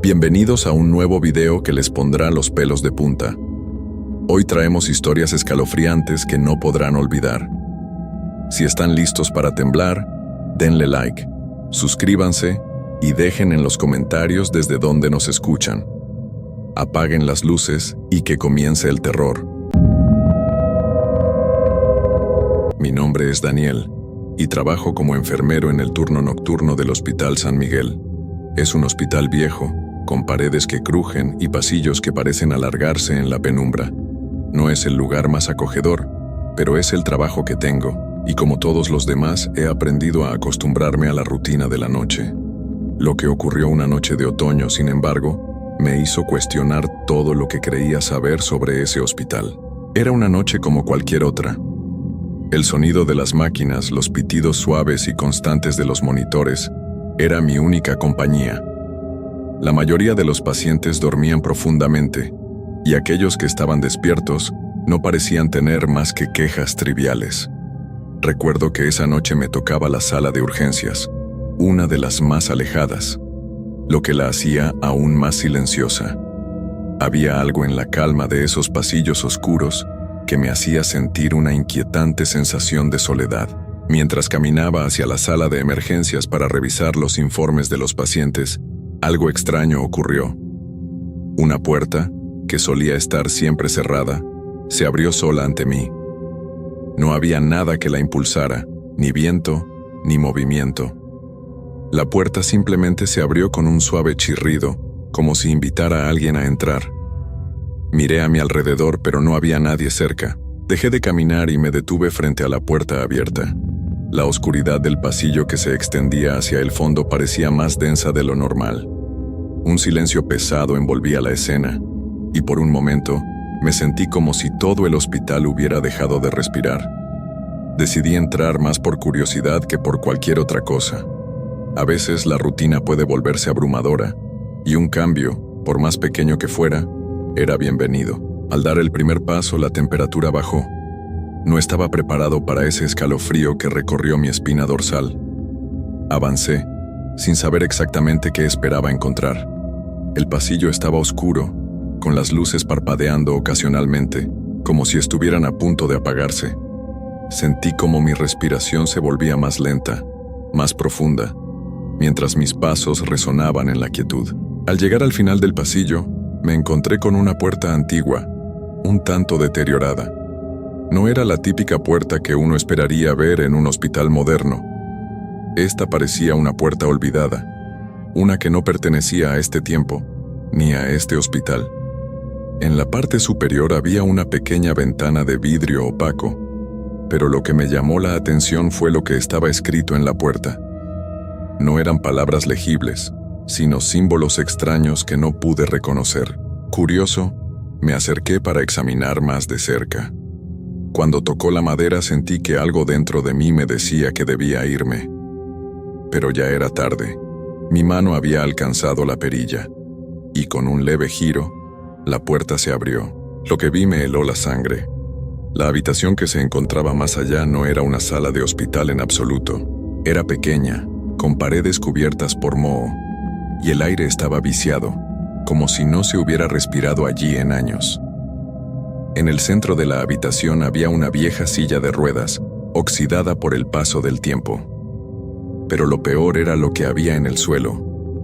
Bienvenidos a un nuevo video que les pondrá los pelos de punta. Hoy traemos historias escalofriantes que no podrán olvidar. Si están listos para temblar, denle like, suscríbanse y dejen en los comentarios desde dónde nos escuchan. Apaguen las luces y que comience el terror. Mi nombre es Daniel y trabajo como enfermero en el turno nocturno del Hospital San Miguel. Es un hospital viejo, con paredes que crujen y pasillos que parecen alargarse en la penumbra. No es el lugar más acogedor, pero es el trabajo que tengo, y como todos los demás he aprendido a acostumbrarme a la rutina de la noche. Lo que ocurrió una noche de otoño, sin embargo, me hizo cuestionar todo lo que creía saber sobre ese hospital. Era una noche como cualquier otra. El sonido de las máquinas, los pitidos suaves y constantes de los monitores, era mi única compañía. La mayoría de los pacientes dormían profundamente, y aquellos que estaban despiertos no parecían tener más que quejas triviales. Recuerdo que esa noche me tocaba la sala de urgencias, una de las más alejadas, lo que la hacía aún más silenciosa. Había algo en la calma de esos pasillos oscuros que me hacía sentir una inquietante sensación de soledad. Mientras caminaba hacia la sala de emergencias para revisar los informes de los pacientes, algo extraño ocurrió. Una puerta, que solía estar siempre cerrada, se abrió sola ante mí. No había nada que la impulsara, ni viento, ni movimiento. La puerta simplemente se abrió con un suave chirrido, como si invitara a alguien a entrar. Miré a mi alrededor, pero no había nadie cerca. Dejé de caminar y me detuve frente a la puerta abierta. La oscuridad del pasillo que se extendía hacia el fondo parecía más densa de lo normal. Un silencio pesado envolvía la escena, y por un momento me sentí como si todo el hospital hubiera dejado de respirar. Decidí entrar más por curiosidad que por cualquier otra cosa. A veces la rutina puede volverse abrumadora, y un cambio, por más pequeño que fuera, era bienvenido. Al dar el primer paso, la temperatura bajó. No estaba preparado para ese escalofrío que recorrió mi espina dorsal. Avancé, sin saber exactamente qué esperaba encontrar. El pasillo estaba oscuro, con las luces parpadeando ocasionalmente, como si estuvieran a punto de apagarse. Sentí como mi respiración se volvía más lenta, más profunda, mientras mis pasos resonaban en la quietud. Al llegar al final del pasillo, me encontré con una puerta antigua, un tanto deteriorada. No era la típica puerta que uno esperaría ver en un hospital moderno. Esta parecía una puerta olvidada, una que no pertenecía a este tiempo, ni a este hospital. En la parte superior había una pequeña ventana de vidrio opaco, pero lo que me llamó la atención fue lo que estaba escrito en la puerta. No eran palabras legibles, sino símbolos extraños que no pude reconocer. Curioso, me acerqué para examinar más de cerca. Cuando tocó la madera sentí que algo dentro de mí me decía que debía irme. Pero ya era tarde. Mi mano había alcanzado la perilla, y con un leve giro, la puerta se abrió. Lo que vi me heló la sangre. La habitación que se encontraba más allá no era una sala de hospital en absoluto. Era pequeña, con paredes cubiertas por moho, y el aire estaba viciado, como si no se hubiera respirado allí en años. En el centro de la habitación había una vieja silla de ruedas, oxidada por el paso del tiempo. Pero lo peor era lo que había en el suelo,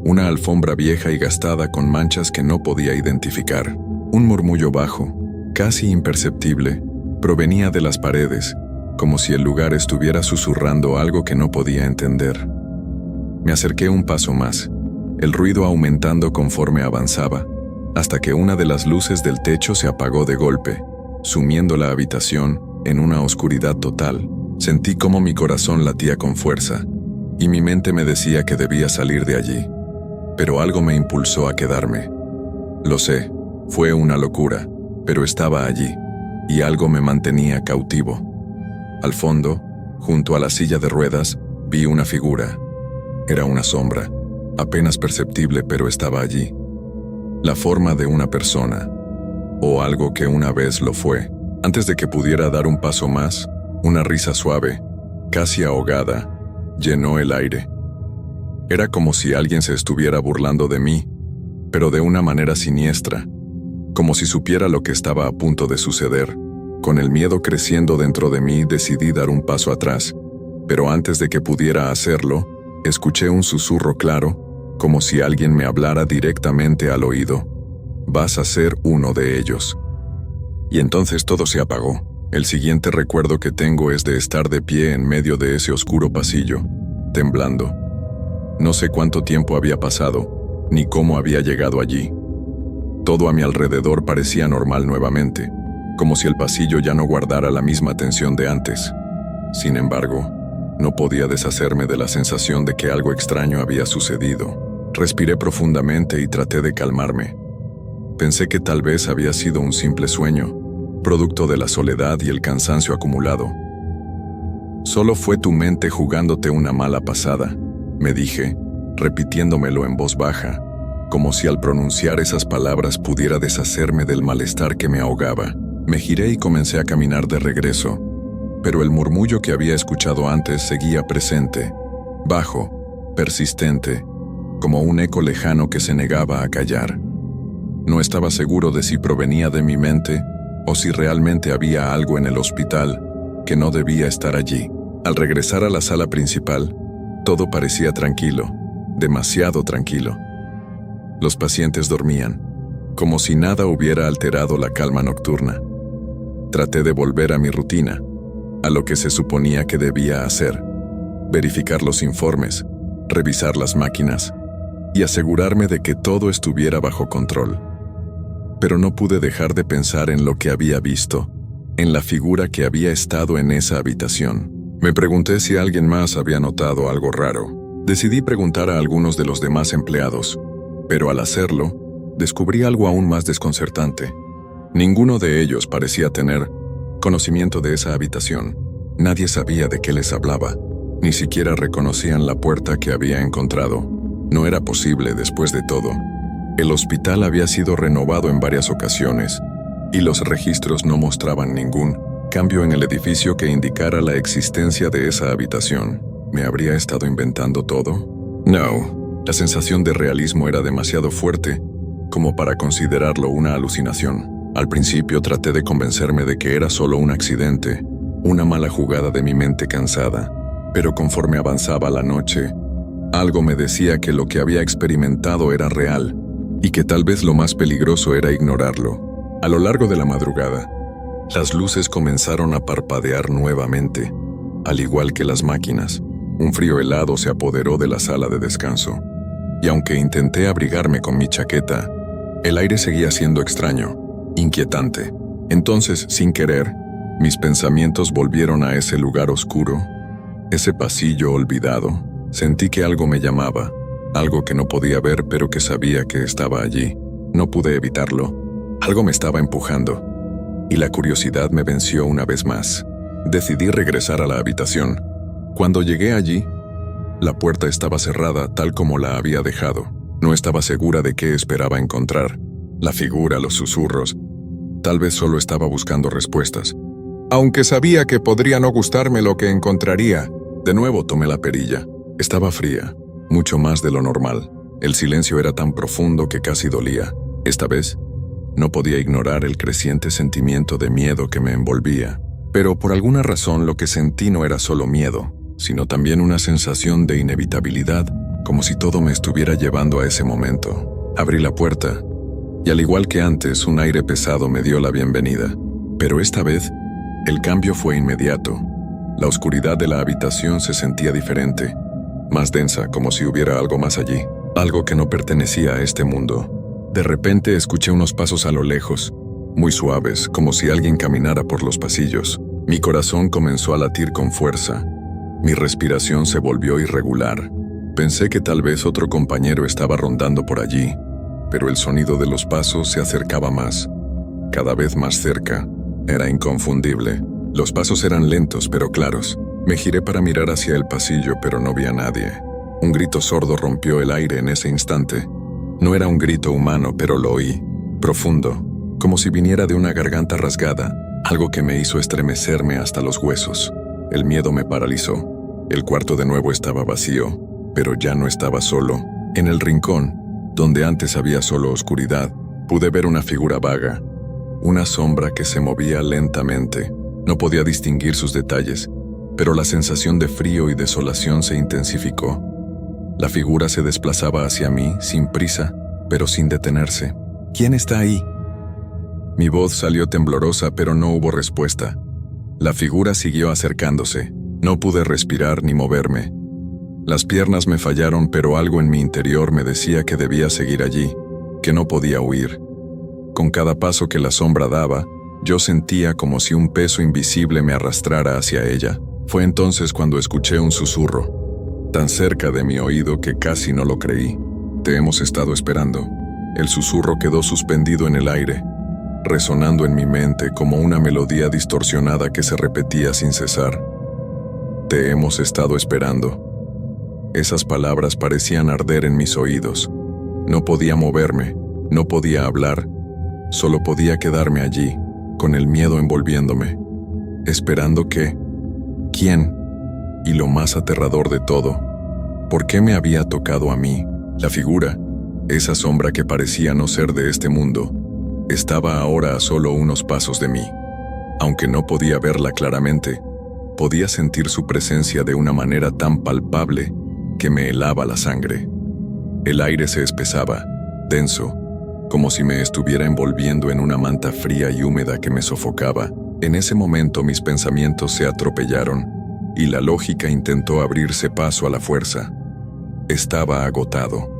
una alfombra vieja y gastada con manchas que no podía identificar. Un murmullo bajo, casi imperceptible, provenía de las paredes, como si el lugar estuviera susurrando algo que no podía entender. Me acerqué un paso más, el ruido aumentando conforme avanzaba, hasta que una de las luces del techo se apagó de golpe, sumiendo la habitación en una oscuridad total. Sentí como mi corazón latía con fuerza, y mi mente me decía que debía salir de allí. Pero algo me impulsó a quedarme. Lo sé, fue una locura, pero estaba allí, y algo me mantenía cautivo. Al fondo, junto a la silla de ruedas, vi una figura. Era una sombra, apenas perceptible, pero estaba allí. La forma de una persona, o algo que una vez lo fue. Antes de que pudiera dar un paso más, una risa suave, casi ahogada, llenó el aire. Era como si alguien se estuviera burlando de mí, pero de una manera siniestra, como si supiera lo que estaba a punto de suceder. Con el miedo creciendo dentro de mí, decidí dar un paso atrás, pero antes de que pudiera hacerlo, escuché un susurro claro, como si alguien me hablara directamente al oído. Vas a ser uno de ellos. Y entonces todo se apagó. El siguiente recuerdo que tengo es de estar de pie en medio de ese oscuro pasillo, temblando. No sé cuánto tiempo había pasado, ni cómo había llegado allí. Todo a mi alrededor parecía normal nuevamente, como si el pasillo ya no guardara la misma tensión de antes. Sin embargo, no podía deshacerme de la sensación de que algo extraño había sucedido. Respiré profundamente y traté de calmarme. Pensé que tal vez había sido un simple sueño, producto de la soledad y el cansancio acumulado. Solo fue tu mente jugándote una mala pasada, me dije, repitiéndomelo en voz baja, como si al pronunciar esas palabras pudiera deshacerme del malestar que me ahogaba. Me giré y comencé a caminar de regreso, pero el murmullo que había escuchado antes seguía presente, bajo, persistente, como un eco lejano que se negaba a callar. No estaba seguro de si provenía de mi mente o si realmente había algo en el hospital que no debía estar allí. Al regresar a la sala principal, todo parecía tranquilo, demasiado tranquilo. Los pacientes dormían, como si nada hubiera alterado la calma nocturna. Traté de volver a mi rutina, a lo que se suponía que debía hacer: verificar los informes, revisar las máquinas y asegurarme de que todo estuviera bajo control. Pero no pude dejar de pensar en lo que había visto, en la figura que había estado en esa habitación. Me pregunté si alguien más había notado algo raro. Decidí preguntar a algunos de los demás empleados, pero al hacerlo, descubrí algo aún más desconcertante. Ninguno de ellos parecía tener conocimiento de esa habitación. Nadie sabía de qué les hablaba. Ni siquiera reconocían la puerta que había encontrado. No era posible después de todo. El hospital había sido renovado en varias ocasiones, y los registros no mostraban ningún cambio en el edificio que indicara la existencia de esa habitación. ¿Me habría estado inventando todo? No, la sensación de realismo era demasiado fuerte como para considerarlo una alucinación. Al principio traté de convencerme de que era solo un accidente, una mala jugada de mi mente cansada, pero conforme avanzaba la noche, algo me decía que lo que había experimentado era real, y que tal vez lo más peligroso era ignorarlo. A lo largo de la madrugada, las luces comenzaron a parpadear nuevamente, al igual que las máquinas. Un frío helado se apoderó de la sala de descanso, y aunque intenté abrigarme con mi chaqueta, el aire seguía siendo extraño, inquietante. Entonces, sin querer, mis pensamientos volvieron a ese lugar oscuro, ese pasillo olvidado. Sentí que algo me llamaba, algo que no podía ver pero que sabía que estaba allí. No pude evitarlo. Algo me estaba empujando, y la curiosidad me venció una vez más. Decidí regresar a la habitación. Cuando llegué allí, la puerta estaba cerrada tal como la había dejado. No estaba segura de qué esperaba encontrar. La figura, los susurros. Tal vez solo estaba buscando respuestas. Aunque sabía que podría no gustarme lo que encontraría. De nuevo tomé la perilla. Estaba fría, mucho más de lo normal. El silencio era tan profundo que casi dolía. Esta vez, no podía ignorar el creciente sentimiento de miedo que me envolvía. Pero por alguna razón lo que sentí no era solo miedo, sino también una sensación de inevitabilidad, como si todo me estuviera llevando a ese momento. Abrí la puerta, y al igual que antes, un aire pesado me dio la bienvenida. Pero esta vez, el cambio fue inmediato. La oscuridad de la habitación se sentía diferente, más densa, como si hubiera algo más allí, algo que no pertenecía a este mundo. De repente escuché unos pasos a lo lejos, muy suaves, como si alguien caminara por los pasillos. Mi corazón comenzó a latir con fuerza. Mi respiración se volvió irregular. Pensé que tal vez otro compañero estaba rondando por allí, pero el sonido de los pasos se acercaba más, cada vez más cerca. Era inconfundible. Los pasos eran lentos pero claros. Me giré para mirar hacia el pasillo, pero no vi a nadie. Un grito sordo rompió el aire en ese instante. No era un grito humano, pero lo oí, profundo, como si viniera de una garganta rasgada, algo que me hizo estremecerme hasta los huesos. El miedo me paralizó. El cuarto de nuevo estaba vacío, pero ya no estaba solo. En el rincón, Donde antes había solo oscuridad, pude ver una figura vaga, una sombra que se movía lentamente. No podía distinguir sus detalles, pero la sensación de frío y desolación se intensificó. La figura se desplazaba hacia mí, sin prisa, pero sin detenerse. ¿Quién está ahí? Mi voz salió temblorosa, pero no hubo respuesta. La figura siguió acercándose. No pude respirar ni moverme. Las piernas me fallaron, pero algo en mi interior me decía que debía seguir allí, que no podía huir. Con cada paso que la sombra daba, yo sentía como si un peso invisible me arrastrara hacia ella. Fue entonces cuando escuché un susurro, tan cerca de mi oído que casi no lo creí. Te hemos estado esperando. El susurro quedó suspendido en el aire, resonando en mi mente como una melodía distorsionada que se repetía sin cesar. Te hemos estado esperando. Esas palabras parecían arder en mis oídos. No podía moverme, no podía hablar, solo podía quedarme allí, con el miedo envolviéndome, esperando que... ¿Quién? Y lo más aterrador de todo, ¿por qué me había tocado a mí? La figura, esa sombra que parecía no ser de este mundo, estaba ahora a solo unos pasos de mí. Aunque no podía verla claramente, podía sentir su presencia de una manera tan palpable que me helaba la sangre. El aire se espesaba, denso, como si me estuviera envolviendo en una manta fría y húmeda que me sofocaba. En ese momento mis pensamientos se atropellaron y la lógica intentó abrirse paso a la fuerza. Estaba agotado.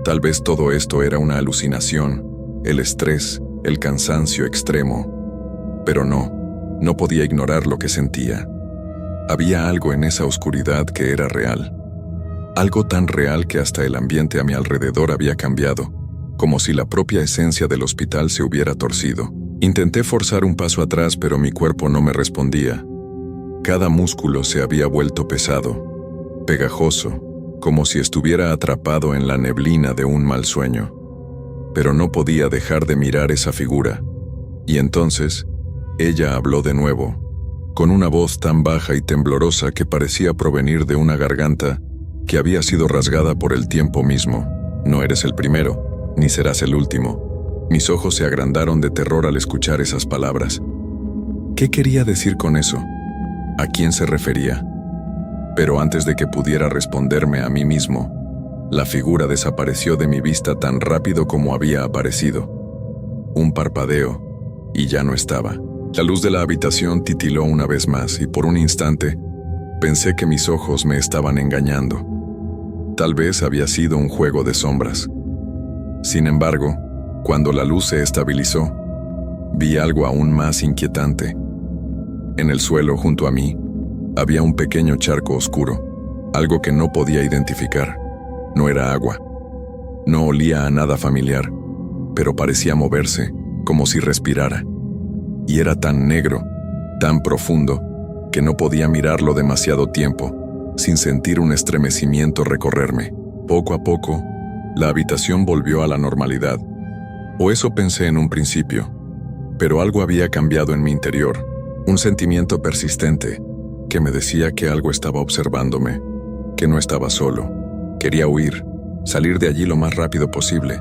Tal vez todo esto era una alucinación, el estrés, el cansancio extremo. Pero no podía ignorar lo que sentía. Había algo en esa oscuridad que era real. Algo tan real que hasta el ambiente a mi alrededor había cambiado, como si la propia esencia del hospital se hubiera torcido. Intenté forzar un paso atrás, pero mi cuerpo no me respondía. Cada músculo se había vuelto pesado, pegajoso, como si estuviera atrapado en la neblina de un mal sueño. Pero no podía dejar de mirar esa figura. Y entonces, ella habló de nuevo, con una voz tan baja y temblorosa que parecía provenir de una garganta que había sido rasgada por el tiempo mismo. No eres el primero, ni serás el último. Mis ojos se agrandaron de terror al escuchar esas palabras. ¿Qué quería decir con eso? ¿A quién se refería? Pero antes de que pudiera responderme a mí mismo, la figura desapareció de mi vista tan rápido como había aparecido. Un parpadeo, y ya no estaba. La luz de la habitación titiló una vez más, y por un instante pensé que mis ojos me estaban engañando. Tal vez había sido un juego de sombras. Sin embargo, cuando la luz se estabilizó, vi algo aún más inquietante. En el suelo junto a mí, había un pequeño charco oscuro, algo que no podía identificar. No era agua. No olía a nada familiar, pero parecía moverse, como si respirara. Y era tan negro, tan profundo, que no podía mirarlo demasiado tiempo, sin sentir un estremecimiento recorrerme. Poco a poco, la habitación volvió a la normalidad. O eso pensé en un principio, pero algo había cambiado en mi interior, un sentimiento persistente que me decía que algo estaba observándome, que no estaba solo. Quería huir, salir de allí lo más rápido posible,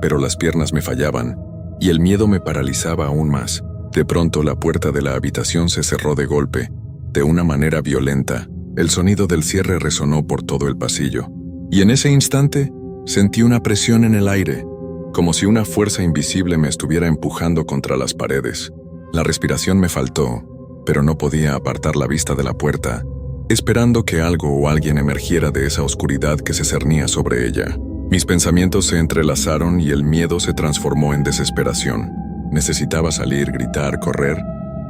pero las piernas me fallaban y el miedo me paralizaba aún más. De pronto la puerta de la habitación se cerró de golpe, de una manera violenta. El sonido del cierre resonó por todo el pasillo, y en ese instante sentí una presión en el aire, como si una fuerza invisible me estuviera empujando contra las paredes. La respiración me faltó, pero no podía apartar la vista de la puerta, esperando que algo o alguien emergiera de esa oscuridad que se cernía sobre ella. Mis pensamientos se entrelazaron y el miedo se transformó en desesperación. Necesitaba salir, gritar, correr,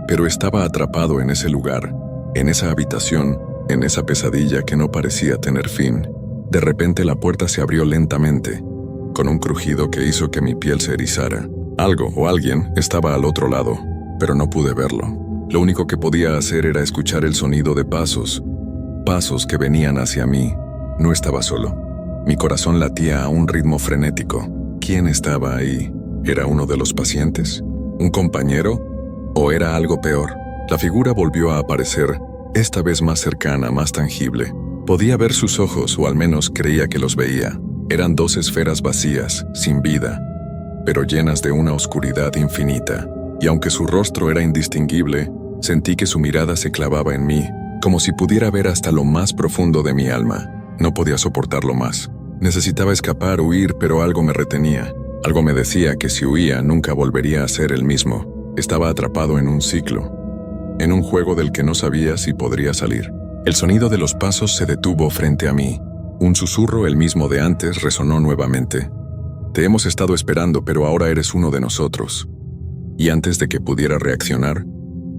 pero estaba atrapado en ese lugar, en esa habitación, en esa pesadilla que no parecía tener fin. De repente la puerta se abrió lentamente, con un crujido que hizo que mi piel se erizara. Algo o alguien estaba al otro lado, pero no pude verlo. Lo único que podía hacer era escuchar el sonido de pasos que venían hacia mí. No estaba solo. Mi corazón latía a un ritmo frenético. ¿Quién estaba ahí? ¿Era uno de los pacientes? ¿Un compañero? ¿O era algo peor? La figura volvió a aparecer, esta vez más cercana, más tangible. Podía ver sus ojos, o al menos creía que los veía. Eran 2 esferas vacías, sin vida, pero llenas de una oscuridad infinita. Y aunque su rostro era indistinguible, sentí que su mirada se clavaba en mí, como si pudiera ver hasta lo más profundo de mi alma. No podía soportarlo más. Necesitaba escapar, huir, pero algo me retenía. Algo me decía que si huía nunca volvería a ser el mismo. Estaba atrapado en un ciclo, en un juego del que no sabía si podría salir. El sonido de los pasos se detuvo frente a mí. Un susurro, el mismo de antes, resonó nuevamente. Te hemos estado esperando, pero ahora eres uno de nosotros. Y antes de que pudiera reaccionar,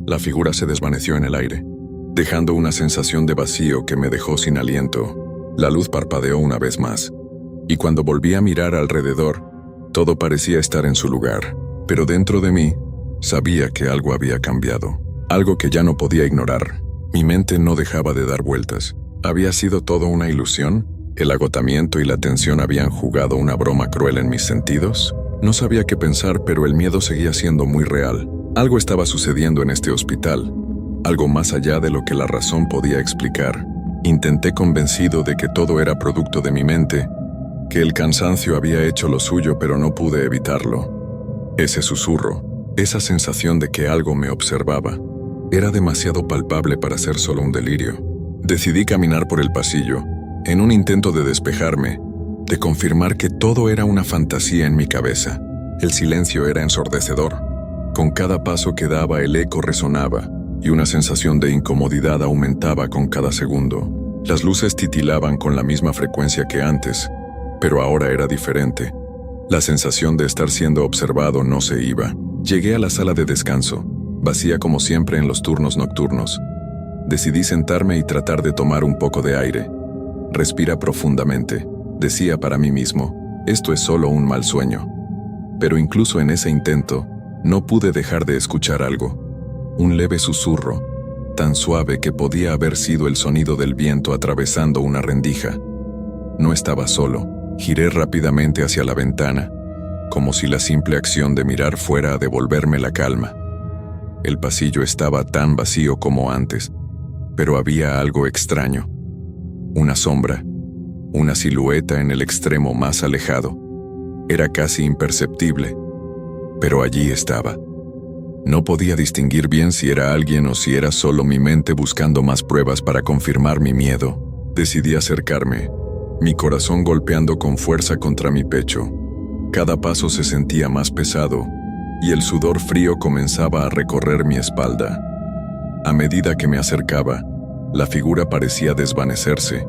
la figura se desvaneció en el aire, dejando una sensación de vacío que me dejó sin aliento. La luz parpadeó una vez más, y cuando volví a mirar alrededor, todo parecía estar en su lugar. Pero dentro de mí, sabía que algo había cambiado, algo que ya no podía ignorar. Mi mente no dejaba de dar vueltas. ¿Había sido todo una ilusión? ¿El agotamiento y la tensión habían jugado una broma cruel en mis sentidos? No sabía qué pensar, pero el miedo seguía siendo muy real. Algo estaba sucediendo en este hospital, algo más allá de lo que la razón podía explicar. Intenté, convencido de que todo era producto de mi mente, que el cansancio había hecho lo suyo, pero no pude evitarlo. Ese susurro, esa sensación de que algo me observaba, era demasiado palpable para ser solo un delirio. Decidí caminar por el pasillo, en un intento de despejarme, de confirmar que todo era una fantasía en mi cabeza. El silencio era ensordecedor. Con cada paso que daba, el eco resonaba, y una sensación de incomodidad aumentaba con cada segundo. Las luces titilaban con la misma frecuencia que antes, pero ahora era diferente. La sensación de estar siendo observado no se iba. Llegué a la sala de descanso, vacía como siempre en los turnos nocturnos. Decidí sentarme y tratar de tomar un poco de aire. Respira profundamente, decía para mí mismo, esto es solo un mal sueño. Pero incluso en ese intento, no pude dejar de escuchar algo. Un leve susurro, tan suave que podía haber sido el sonido del viento atravesando una rendija. No estaba solo. Giré rápidamente hacia la ventana, como si la simple acción de mirar fuera a devolverme la calma. El pasillo estaba tan vacío como antes, pero había algo extraño. Una sombra, una silueta en el extremo más alejado. Era casi imperceptible, pero allí estaba. No podía distinguir bien si era alguien o si era solo mi mente buscando más pruebas para confirmar mi miedo. Decidí acercarme, mi corazón golpeando con fuerza contra mi pecho. Cada paso se sentía más pesado, y el sudor frío comenzaba a recorrer mi espalda. A medida que me acercaba, la figura parecía desvanecerse,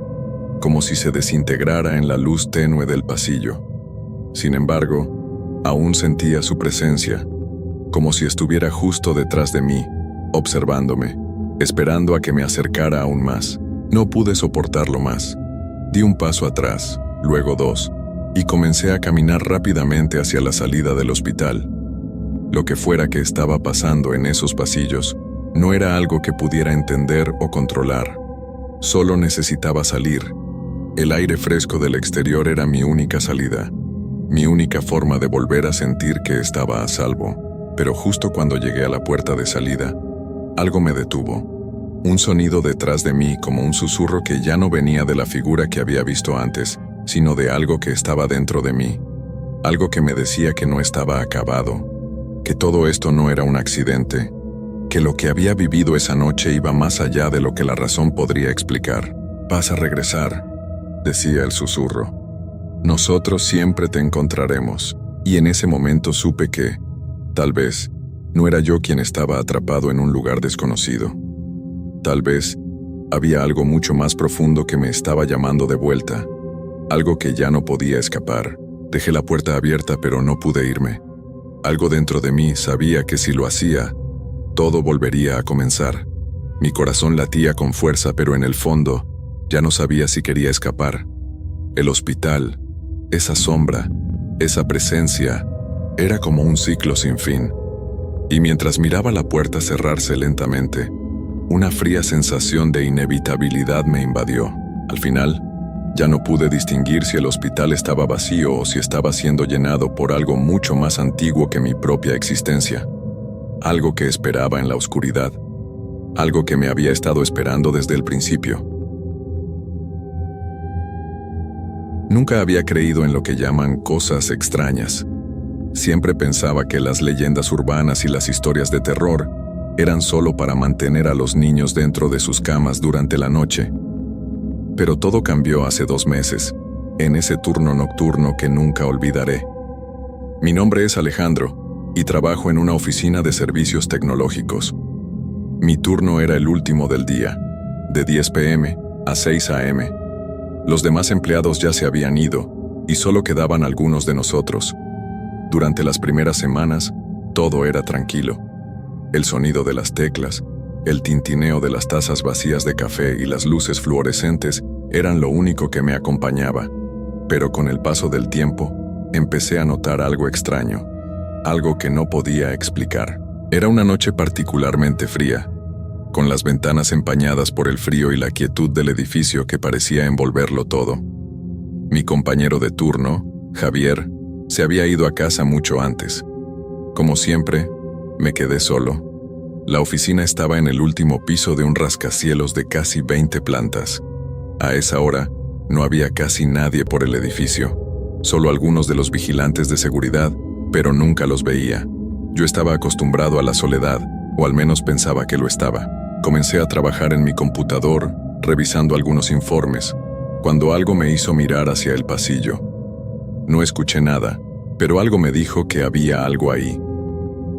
como si se desintegrara en la luz tenue del pasillo. Sin embargo, aún sentía su presencia, como si estuviera justo detrás de mí, observándome, esperando a que me acercara aún más. No pude soportarlo más. Di un paso atrás, luego 2, y comencé a caminar rápidamente hacia la salida del hospital. Lo que fuera que estaba pasando en esos pasillos, no era algo que pudiera entender o controlar. Solo necesitaba salir. El aire fresco del exterior era mi única salida, mi única forma de volver a sentir que estaba a salvo. Pero justo cuando llegué a la puerta de salida, algo me detuvo. Un sonido detrás de mí, como un susurro que ya no venía de la figura que había visto antes, sino de algo que estaba dentro de mí. Algo que me decía que no estaba acabado, que todo esto no era un accidente, que lo que había vivido esa noche iba más allá de lo que la razón podría explicar. Vas a regresar, decía el susurro. Nosotros siempre te encontraremos. Y en ese momento supe que, tal vez, no era yo quien estaba atrapado en un lugar desconocido. Tal vez, había algo mucho más profundo que me estaba llamando de vuelta, algo que ya no podía escapar. Dejé la puerta abierta, pero no pude irme. Algo dentro de mí sabía que si lo hacía, todo volvería a comenzar. Mi corazón latía con fuerza, pero en el fondo, ya no sabía si quería escapar. El hospital, esa sombra, esa presencia, era como un ciclo sin fin. Y mientras miraba la puerta cerrarse lentamente, una fría sensación de inevitabilidad me invadió. Al final, ya no pude distinguir si el hospital estaba vacío o si estaba siendo llenado por algo mucho más antiguo que mi propia existencia. Algo que esperaba en la oscuridad. Algo que me había estado esperando desde el principio. Nunca había creído en lo que llaman cosas extrañas. Siempre pensaba que las leyendas urbanas y las historias de terror eran solo para mantener a los niños dentro de sus camas durante la noche. Pero todo cambió hace 2 meses, en ese turno nocturno que nunca olvidaré. Mi nombre es Alejandro y trabajo en una oficina de servicios tecnológicos. Mi turno era el último del día, de 10 p.m. a 6 a.m. Los demás empleados ya se habían ido y solo quedaban algunos de nosotros. Durante las primeras semanas, todo era tranquilo. El sonido de las teclas, el tintineo de las tazas vacías de café y las luces fluorescentes eran lo único que me acompañaba. Pero con el paso del tiempo, empecé a notar algo extraño, algo que no podía explicar. Era una noche particularmente fría, con las ventanas empañadas por el frío y la quietud del edificio que parecía envolverlo todo. Mi compañero de turno, Javier, se había ido a casa mucho antes. Como siempre, me quedé solo. La oficina estaba en el último piso de un rascacielos de casi 20 plantas. A esa hora, no había casi nadie por el edificio, solo algunos de los vigilantes de seguridad, pero nunca los veía. Yo estaba acostumbrado a la soledad, o al menos pensaba que lo estaba. Comencé a trabajar en mi computador, revisando algunos informes, cuando algo me hizo mirar hacia el pasillo. No escuché nada, pero algo me dijo que había algo ahí.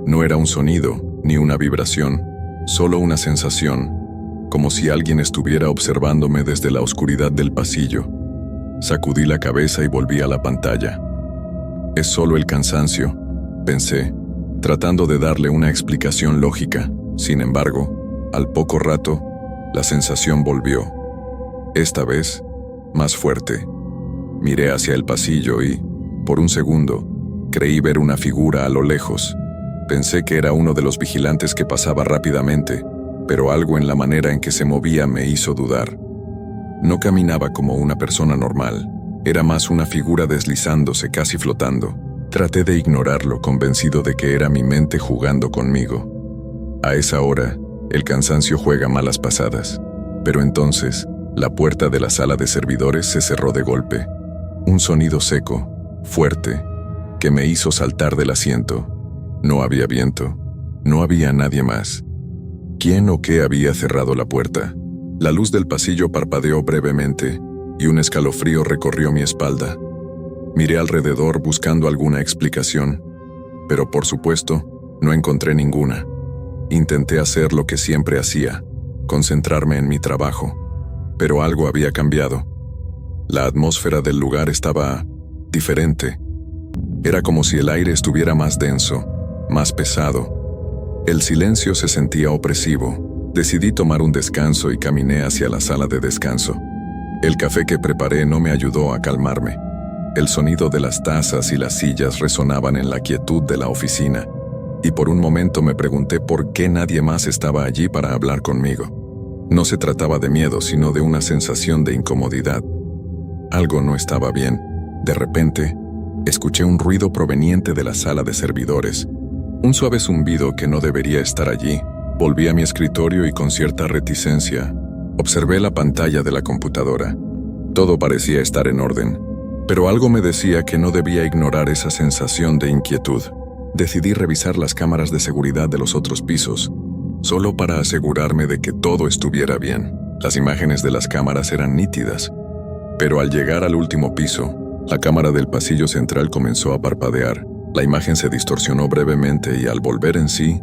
No era un sonido, ni una vibración, solo una sensación, como si alguien estuviera observándome desde la oscuridad del pasillo. Sacudí la cabeza y volví a la pantalla. Es solo el cansancio, pensé, tratando de darle una explicación lógica. Sin embargo, al poco rato, la sensación volvió. Esta vez, más fuerte. Miré hacia el pasillo y, por un segundo, creí ver una figura a lo lejos. Pensé que era uno de los vigilantes que pasaba rápidamente, pero algo en la manera en que se movía me hizo dudar. No caminaba como una persona normal, era más una figura deslizándose, casi flotando. Traté de ignorarlo, convencido de que era mi mente jugando conmigo. A esa hora, el cansancio juega malas pasadas. Pero entonces, la puerta de la sala de servidores se cerró de golpe. Un sonido seco, fuerte, que me hizo saltar del asiento. No había viento, no había nadie más. ¿Quién o qué había cerrado la puerta? La luz del pasillo parpadeó brevemente y un escalofrío recorrió mi espalda. Miré alrededor buscando alguna explicación, pero por supuesto, no encontré ninguna. Intenté hacer lo que siempre hacía, concentrarme en mi trabajo, pero algo había cambiado. La atmósfera del lugar estaba diferente. Era como si el aire estuviera más denso, más pesado. El silencio se sentía opresivo. Decidí tomar un descanso y caminé hacia la sala de descanso. El café que preparé no me ayudó a calmarme. El sonido de las tazas y las sillas resonaban en la quietud de la oficina, y por un momento me pregunté por qué nadie más estaba allí para hablar conmigo. No se trataba de miedo, sino de una sensación de incomodidad. Algo no estaba bien. De repente, escuché un ruido proveniente de la sala de servidores. Un suave zumbido que no debería estar allí. Volví a mi escritorio y con cierta reticencia, observé la pantalla de la computadora. Todo parecía estar en orden, pero algo me decía que no debía ignorar esa sensación de inquietud. Decidí revisar las cámaras de seguridad de los otros pisos, solo para asegurarme de que todo estuviera bien. Las imágenes de las cámaras eran nítidas, pero al llegar al último piso, la cámara del pasillo central comenzó a parpadear. La imagen se distorsionó brevemente y al volver en sí,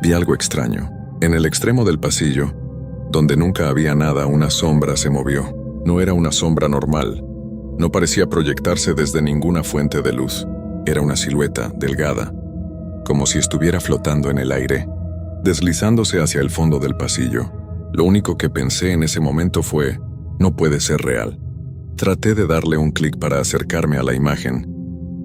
vi algo extraño. En el extremo del pasillo, donde nunca había nada, una sombra se movió. No era una sombra normal. No parecía proyectarse desde ninguna fuente de luz. Era una silueta delgada, como si estuviera flotando en el aire, deslizándose hacia el fondo del pasillo. Lo único que pensé en ese momento fue, no puede ser real. Traté de darle un clic para acercarme a la imagen,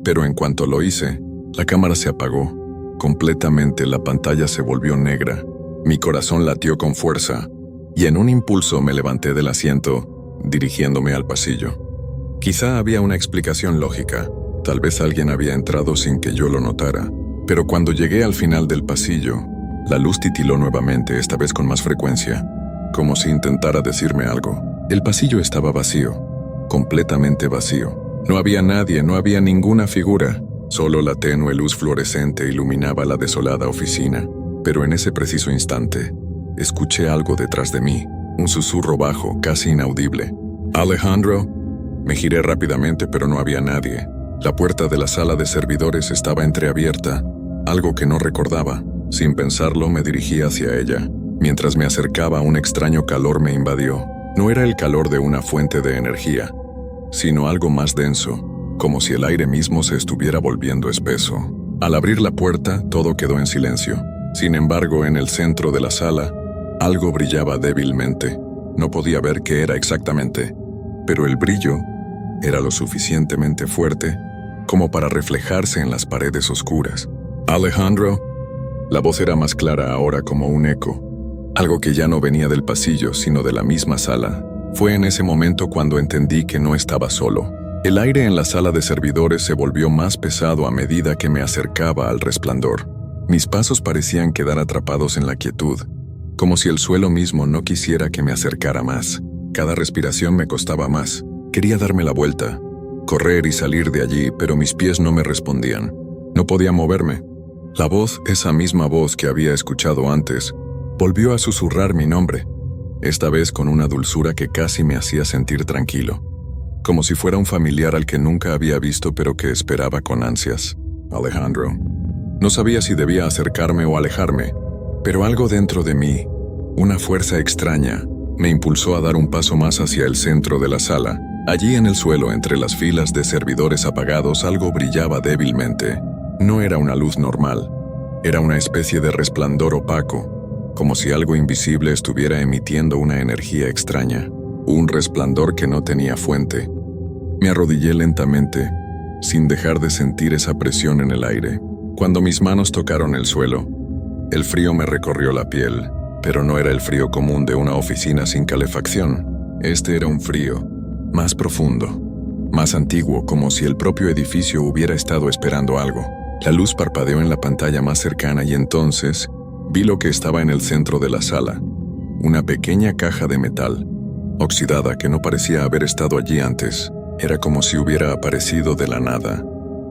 pero en cuanto lo hice, la cámara se apagó. Completamente la pantalla se volvió negra. Mi corazón latió con fuerza, y en un impulso me levanté del asiento, dirigiéndome al pasillo. Quizá había una explicación lógica. Tal vez alguien había entrado sin que yo lo notara. Pero cuando llegué al final del pasillo, la luz titiló nuevamente, esta vez con más frecuencia, como si intentara decirme algo. El pasillo estaba vacío. completamente vacío. No había nadie, no había ninguna figura. Solo la tenue luz fluorescente iluminaba la desolada oficina. Pero en ese preciso instante, escuché algo detrás de mí, un susurro bajo, casi inaudible. «Alejandro». Me giré rápidamente, pero no había nadie. La puerta de la sala de servidores estaba entreabierta, algo que no recordaba. Sin pensarlo, me dirigí hacia ella. Mientras me acercaba, un extraño calor me invadió. No era el calor de una fuente de energía, sino algo más denso, como si el aire mismo se estuviera volviendo espeso. Al abrir la puerta, todo quedó en silencio. Sin embargo, en el centro de la sala, algo brillaba débilmente. No podía ver qué era exactamente, pero el brillo era lo suficientemente fuerte como para reflejarse en las paredes oscuras. «Alejandro». La voz era más clara ahora, como un eco, algo que ya no venía del pasillo, sino de la misma sala. Fue en ese momento cuando entendí que no estaba solo. El aire en la sala de servidores se volvió más pesado a medida que me acercaba al resplandor. Mis pasos parecían quedar atrapados en la quietud, como si el suelo mismo no quisiera que me acercara más. Cada respiración me costaba más. Quería darme la vuelta, correr y salir de allí, pero mis pies no me respondían. No podía moverme. La voz, esa misma voz que había escuchado antes, volvió a susurrar mi nombre, esta vez con una dulzura que casi me hacía sentir tranquilo, como si fuera un familiar al que nunca había visto pero que esperaba con ansias. «Alejandro». No sabía si debía acercarme o alejarme, pero algo dentro de mí, una fuerza extraña, me impulsó a dar un paso más hacia el centro de la sala. Allí en el suelo, entre las filas de servidores apagados, algo brillaba débilmente. No era una luz normal, era una especie de resplandor opaco, como si algo invisible estuviera emitiendo una energía extraña, un resplandor que no tenía fuente. Me arrodillé lentamente, sin dejar de sentir esa presión en el aire. Cuando mis manos tocaron el suelo, el frío me recorrió la piel, pero no era el frío común de una oficina sin calefacción. Este era un frío más profundo, más antiguo, como si el propio edificio hubiera estado esperando algo. La luz parpadeó en la pantalla más cercana y entonces vi lo que estaba en el centro de la sala, una pequeña caja de metal, oxidada, que no parecía haber estado allí antes. Era como si hubiera aparecido de la nada,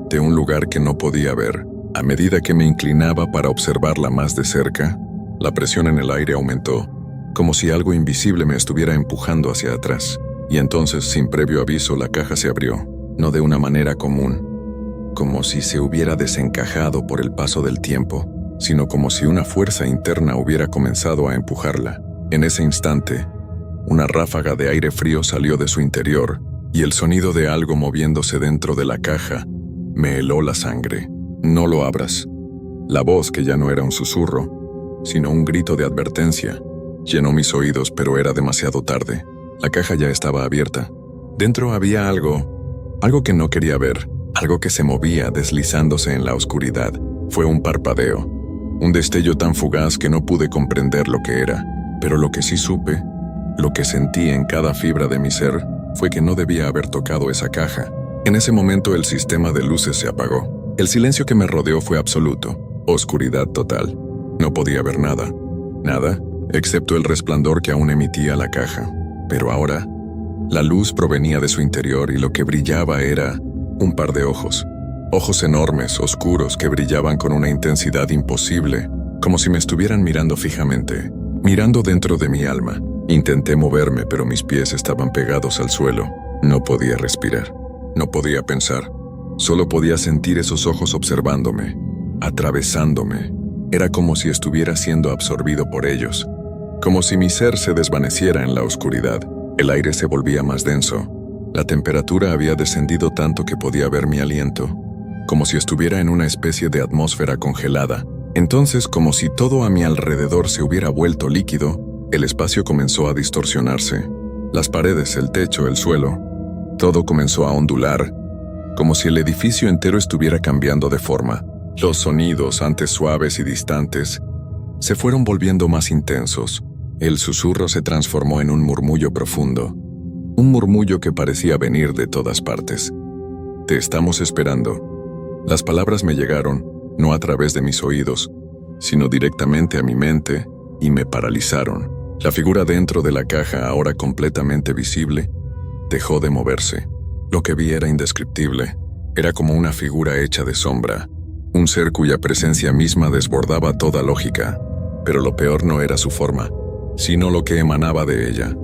de un lugar que no podía ver. A medida que me inclinaba para observarla más de cerca, la presión en el aire aumentó, como si algo invisible me estuviera empujando hacia atrás. Y entonces, sin previo aviso, la caja se abrió, no de una manera común, como si se hubiera desencajado por el paso del tiempo, sino como si una fuerza interna hubiera comenzado a empujarla. En ese instante, una ráfaga de aire frío salió de su interior, y el sonido de algo moviéndose dentro de la caja me heló la sangre. «No lo abras». La voz, que ya no era un susurro, sino un grito de advertencia, llenó mis oídos, pero era demasiado tarde. La caja ya estaba abierta. Dentro había algo que no quería ver, algo que se movía deslizándose en la oscuridad. Fue un parpadeo, un destello tan fugaz que no pude comprender lo que era, pero lo que sí supe, lo que sentí en cada fibra de mi ser, fue que no debía haber tocado esa caja. En ese momento el sistema de luces se apagó. El silencio que me rodeó fue absoluto, oscuridad total. No podía ver nada, excepto el resplandor que aún emitía la caja. Pero ahora, la luz provenía de su interior y lo que brillaba era un par de ojos. Ojos enormes, oscuros, que brillaban con una intensidad imposible, como si me estuvieran mirando fijamente, mirando dentro de mi alma. Intenté moverme, pero mis pies estaban pegados al suelo. No podía respirar, no podía pensar. Solo podía sentir esos ojos observándome, atravesándome. Era como si estuviera siendo absorbido por ellos, como si mi ser se desvaneciera en la oscuridad. El aire se volvía más denso. La temperatura había descendido tanto que podía ver mi aliento, como si estuviera en una especie de atmósfera congelada. Entonces, como si todo a mi alrededor se hubiera vuelto líquido, el espacio comenzó a distorsionarse. Las paredes, el techo, el suelo, todo comenzó a ondular, como si el edificio entero estuviera cambiando de forma. Los sonidos, antes suaves y distantes, se fueron volviendo más intensos. El susurro se transformó en un murmullo profundo, un murmullo que parecía venir de todas partes. «Te estamos esperando». Las palabras me llegaron, no a través de mis oídos, sino directamente a mi mente, y me paralizaron. La figura dentro de la caja, ahora completamente visible, Dejó de moverse. Lo que vi era indescriptible. Era como una figura hecha de sombra, un ser cuya presencia misma desbordaba toda lógica. Pero lo peor no era su forma, sino lo que emanaba de ella.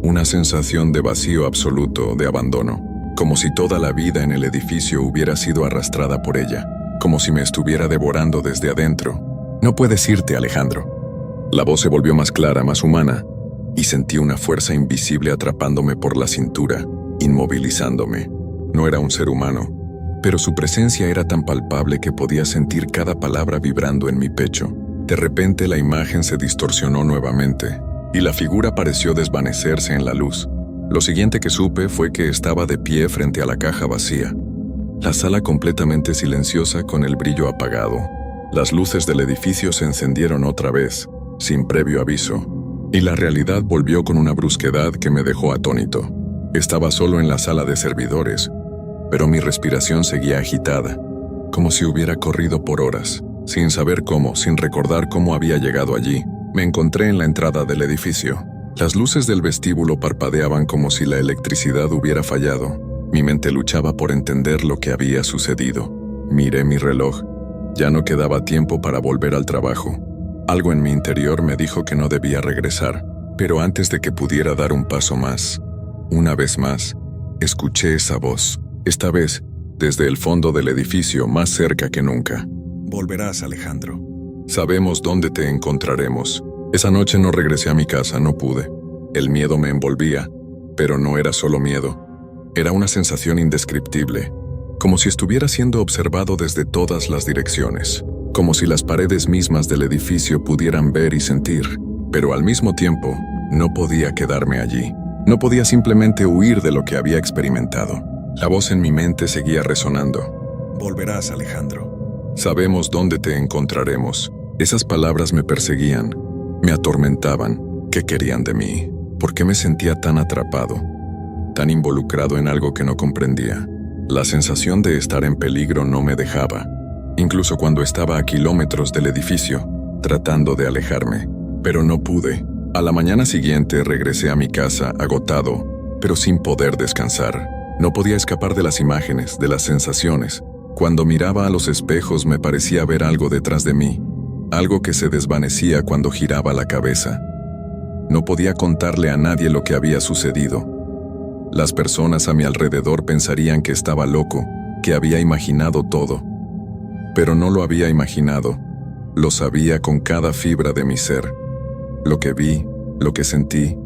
Una sensación de vacío absoluto, de abandono, como si toda la vida en el edificio hubiera sido arrastrada por ella, como si me estuviera devorando desde adentro. «No puedes irte, Alejandro». La voz se volvió más clara, más humana, y sentí una fuerza invisible atrapándome por la cintura, inmovilizándome. No era un ser humano, pero su presencia era tan palpable que podía sentir cada palabra vibrando en mi pecho. De repente la imagen se distorsionó nuevamente, y la figura pareció desvanecerse en la luz. Lo siguiente que supe fue que estaba de pie frente a la caja vacía. La sala completamente silenciosa con el brillo apagado. Las luces del edificio se encendieron otra vez, sin previo aviso, y la realidad volvió con una brusquedad que me dejó atónito. Estaba solo en la sala de servidores, pero mi respiración seguía agitada, como si hubiera corrido por horas. Sin saber cómo, sin recordar cómo había llegado allí, me encontré en la entrada del edificio. Las luces del vestíbulo parpadeaban como si la electricidad hubiera fallado. Mi mente luchaba por entender lo que había sucedido. Miré mi reloj. Ya no quedaba tiempo para volver al trabajo. Algo en mi interior me dijo que no debía regresar, pero antes de que pudiera dar un paso más, una vez más, escuché esa voz, esta vez desde el fondo del edificio, más cerca que nunca. «Volverás, Alejandro. Sabemos dónde te encontraremos». Esa noche no regresé a mi casa, no pude. El miedo me envolvía, pero no era solo miedo. Era una sensación indescriptible, como si estuviera siendo observado desde todas las direcciones, como si las paredes mismas del edificio pudieran ver y sentir, pero al mismo tiempo, no podía quedarme allí. No podía simplemente huir de lo que había experimentado. La voz en mi mente seguía resonando. «Volverás, Alejandro. Sabemos dónde te encontraremos». Esas palabras me perseguían, me atormentaban. ¿Qué querían de mí? ¿Por qué me sentía tan atrapado, tan involucrado en algo que no comprendía? La sensación de estar en peligro no me dejaba, incluso cuando estaba a kilómetros del edificio, tratando de alejarme. Pero no pude. A la mañana siguiente regresé a mi casa agotado, pero sin poder descansar. No podía escapar de las imágenes, de las sensaciones. Cuando miraba a los espejos me parecía ver algo detrás de mí, algo que se desvanecía cuando giraba la cabeza. No podía contarle a nadie lo que había sucedido. Las personas a mi alrededor pensarían que estaba loco, que había imaginado todo. Pero no lo había imaginado, lo sabía con cada fibra de mi ser. Lo que vi, lo que sentí,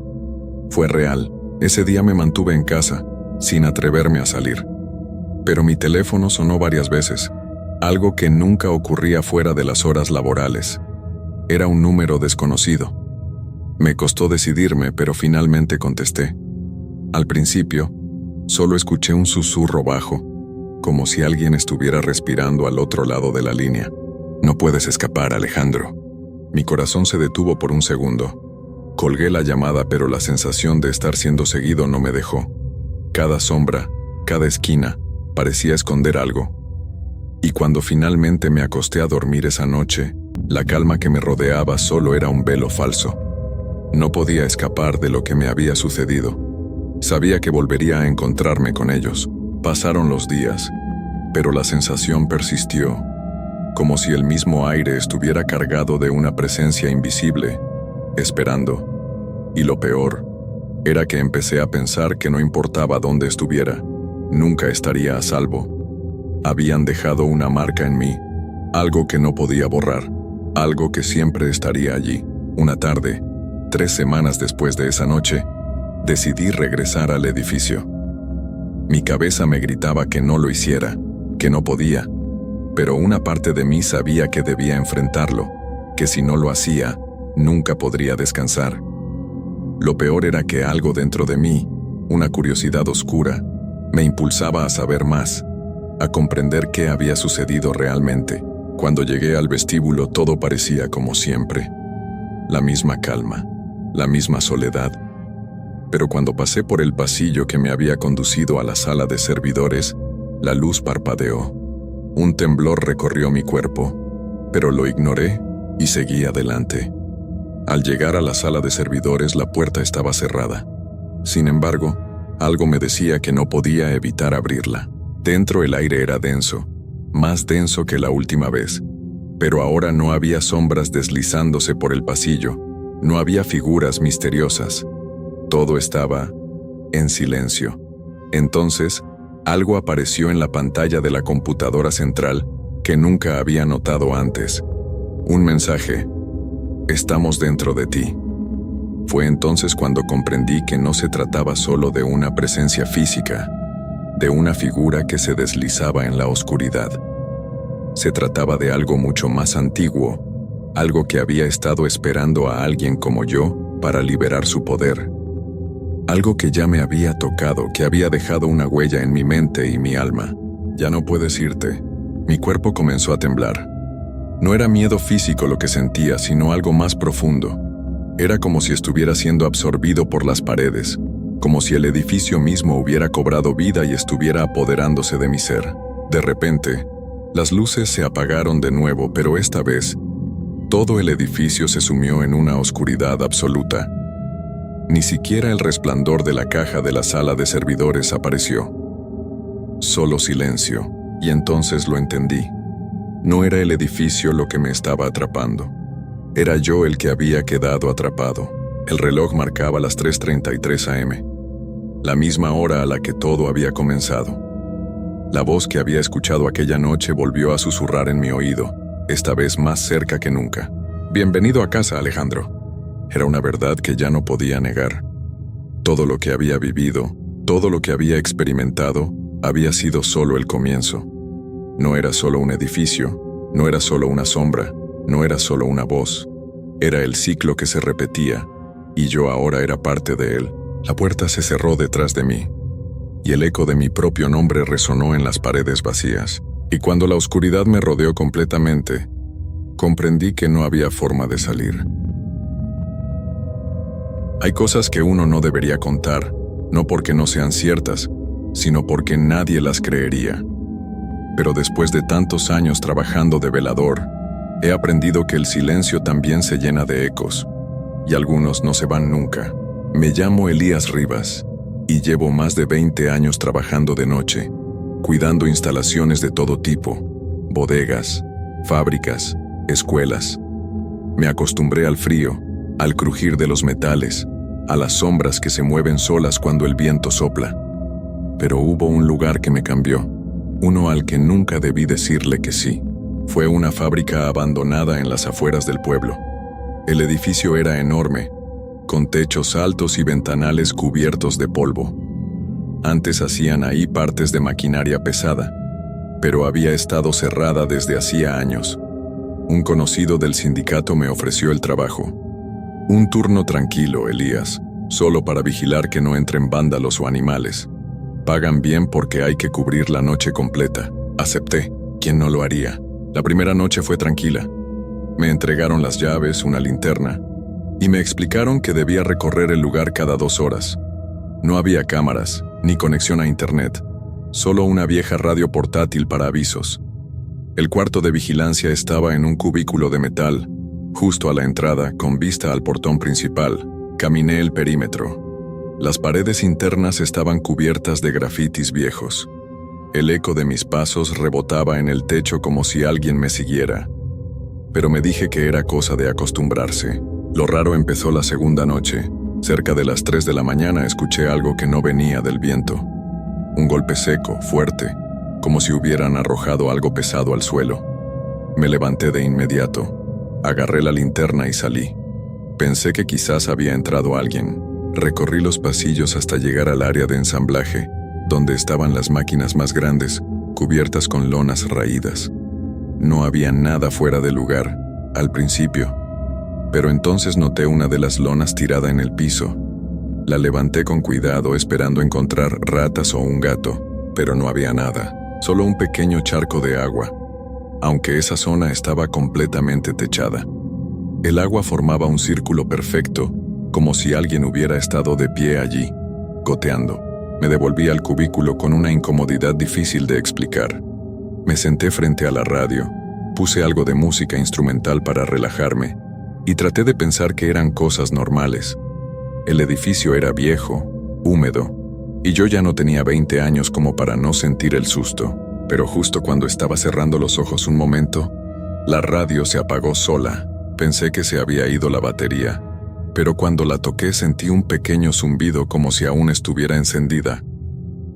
fue real. Ese día me mantuve en casa, sin atreverme a salir. Pero mi teléfono sonó varias veces, algo que nunca ocurría fuera de las horas laborales. Era un número desconocido. Me costó decidirme, pero finalmente contesté. Al principio, solo escuché un susurro bajo, como si alguien estuviera respirando al otro lado de la línea. «No puedes escapar, Alejandro». Mi corazón se detuvo por un segundo. Colgué la llamada, pero la sensación de estar siendo seguido no me dejó. Cada sombra, cada esquina, parecía esconder algo. Y cuando finalmente me acosté a dormir esa noche, la calma que me rodeaba solo era un velo falso. No podía escapar de lo que me había sucedido. Sabía que volvería a encontrarme con ellos. Pasaron los días, pero la sensación persistió, como si el mismo aire estuviera cargado de una presencia invisible, esperando. Y lo peor era que empecé a pensar que no importaba dónde estuviera, nunca estaría a salvo. Habían dejado una marca en mí, algo que no podía borrar, algo que siempre estaría allí. Una tarde, 3 semanas después de esa noche, decidí regresar al edificio. Mi cabeza me gritaba que no lo hiciera, que no podía, pero una parte de mí sabía que debía enfrentarlo, que si no lo hacía, nunca podría descansar. Lo peor era que algo dentro de mí, una curiosidad oscura, me impulsaba a saber más, a comprender qué había sucedido realmente. Cuando llegué al vestíbulo todo parecía como siempre. La misma calma, la misma soledad. Pero cuando pasé por el pasillo que me había conducido a la sala de servidores, la luz parpadeó. Un temblor recorrió mi cuerpo, pero lo ignoré y seguí adelante. Al llegar a la sala de servidores, la puerta estaba cerrada. Sin embargo, Algo me decía que no podía evitar abrirla. Dentro el aire era denso, más denso que la última vez. Pero ahora no había sombras deslizándose por el pasillo, no había figuras misteriosas. Todo estaba en silencio. Entonces, algo apareció en la pantalla de la computadora central que nunca había notado antes. Un mensaje: estamos dentro de ti. Fue entonces cuando comprendí que no se trataba solo de una presencia física, de una figura que se deslizaba en la oscuridad. Se trataba de algo mucho más antiguo, algo que había estado esperando a alguien como yo para liberar su poder. Algo que ya me había tocado, que había dejado una huella en mi mente y mi alma. Ya no puedes irte. Mi cuerpo comenzó a temblar. No era miedo físico lo que sentía, sino algo más profundo. Era como si estuviera siendo absorbido por las paredes, como si el edificio mismo hubiera cobrado vida y estuviera apoderándose de mi ser. De repente, las luces se apagaron de nuevo, pero esta vez, todo el edificio se sumió en una oscuridad absoluta. Ni siquiera el resplandor de la caja de la sala de servidores apareció. Solo silencio, y entonces lo entendí. No era el edificio lo que me estaba atrapando. Era yo el que había quedado atrapado. El reloj marcaba las 3:33 am, la misma hora a la que todo había comenzado. La voz que había escuchado aquella noche volvió a susurrar en mi oído, esta vez más cerca que nunca. «Bienvenido a casa, Alejandro». Era una verdad que ya no podía negar. Todo lo que había vivido, todo lo que había experimentado, había sido solo el comienzo. No era solo un edificio, no era solo una sombra, no era solo una voz. Era el ciclo que se repetía, y yo ahora era parte de él. La puerta se cerró detrás de mí, y el eco de mi propio nombre resonó en las paredes vacías. Y cuando la oscuridad me rodeó completamente, comprendí que no había forma de salir. Hay cosas que uno no debería contar, no porque no sean ciertas, sino porque nadie las creería. Pero después de tantos años trabajando de velador, he aprendido que el silencio también se llena de ecos, y algunos no se van nunca. Me llamo Elías Rivas, y llevo más de 20 años trabajando de noche, cuidando instalaciones de todo tipo, bodegas, fábricas, escuelas. Me acostumbré al frío, al crujir de los metales, a las sombras que se mueven solas cuando el viento sopla. Pero hubo un lugar que me cambió, uno al que nunca debí decirle que sí. Fue una fábrica abandonada en las afueras del pueblo. El edificio era enorme, con techos altos y ventanales cubiertos de polvo. Antes hacían ahí partes de maquinaria pesada, pero había estado cerrada desde hacía años. Un conocido del sindicato me ofreció el trabajo. Un turno tranquilo, Elías, solo para vigilar que no entren vándalos o animales. Pagan bien porque hay que cubrir la noche completa. Acepté. ¿Quién no lo haría? La primera noche fue tranquila. Me entregaron las llaves, una linterna, y me explicaron que debía recorrer el lugar cada 2 horas. No había cámaras, ni conexión a internet, solo una vieja radio portátil para avisos. El cuarto de vigilancia estaba en un cubículo de metal, justo a la entrada, con vista al portón principal. Caminé el perímetro. Las paredes internas estaban cubiertas de grafitis viejos. El eco de mis pasos rebotaba en el techo como si alguien me siguiera. Pero me dije que era cosa de acostumbrarse. Lo raro empezó la segunda noche. Cerca de las 3 de la mañana escuché algo que no venía del viento. Un golpe seco, fuerte, como si hubieran arrojado algo pesado al suelo. Me levanté de inmediato. Agarré la linterna y salí. Pensé que quizás había entrado alguien. Recorrí los pasillos hasta llegar al área de ensamblaje, donde estaban las máquinas más grandes, cubiertas con lonas raídas. No había nada fuera de lugar, al principio. Pero entonces noté una de las lonas tirada en el piso. La levanté con cuidado esperando encontrar ratas o un gato, pero no había nada, solo un pequeño charco de agua, aunque esa zona estaba completamente techada. El agua formaba un círculo perfecto, como si alguien hubiera estado de pie allí, goteando. Me devolví al cubículo con una incomodidad difícil de explicar. Me senté frente a la radio, puse algo de música instrumental para relajarme, y traté de pensar que eran cosas normales. El edificio era viejo, húmedo, Y yo ya no tenía 20 años como para no sentir el susto. Pero justo cuando estaba cerrando los ojos un momento, la radio se apagó sola. Pensé que se había ido la batería, pero cuando la toqué sentí un pequeño zumbido como si aún estuviera encendida.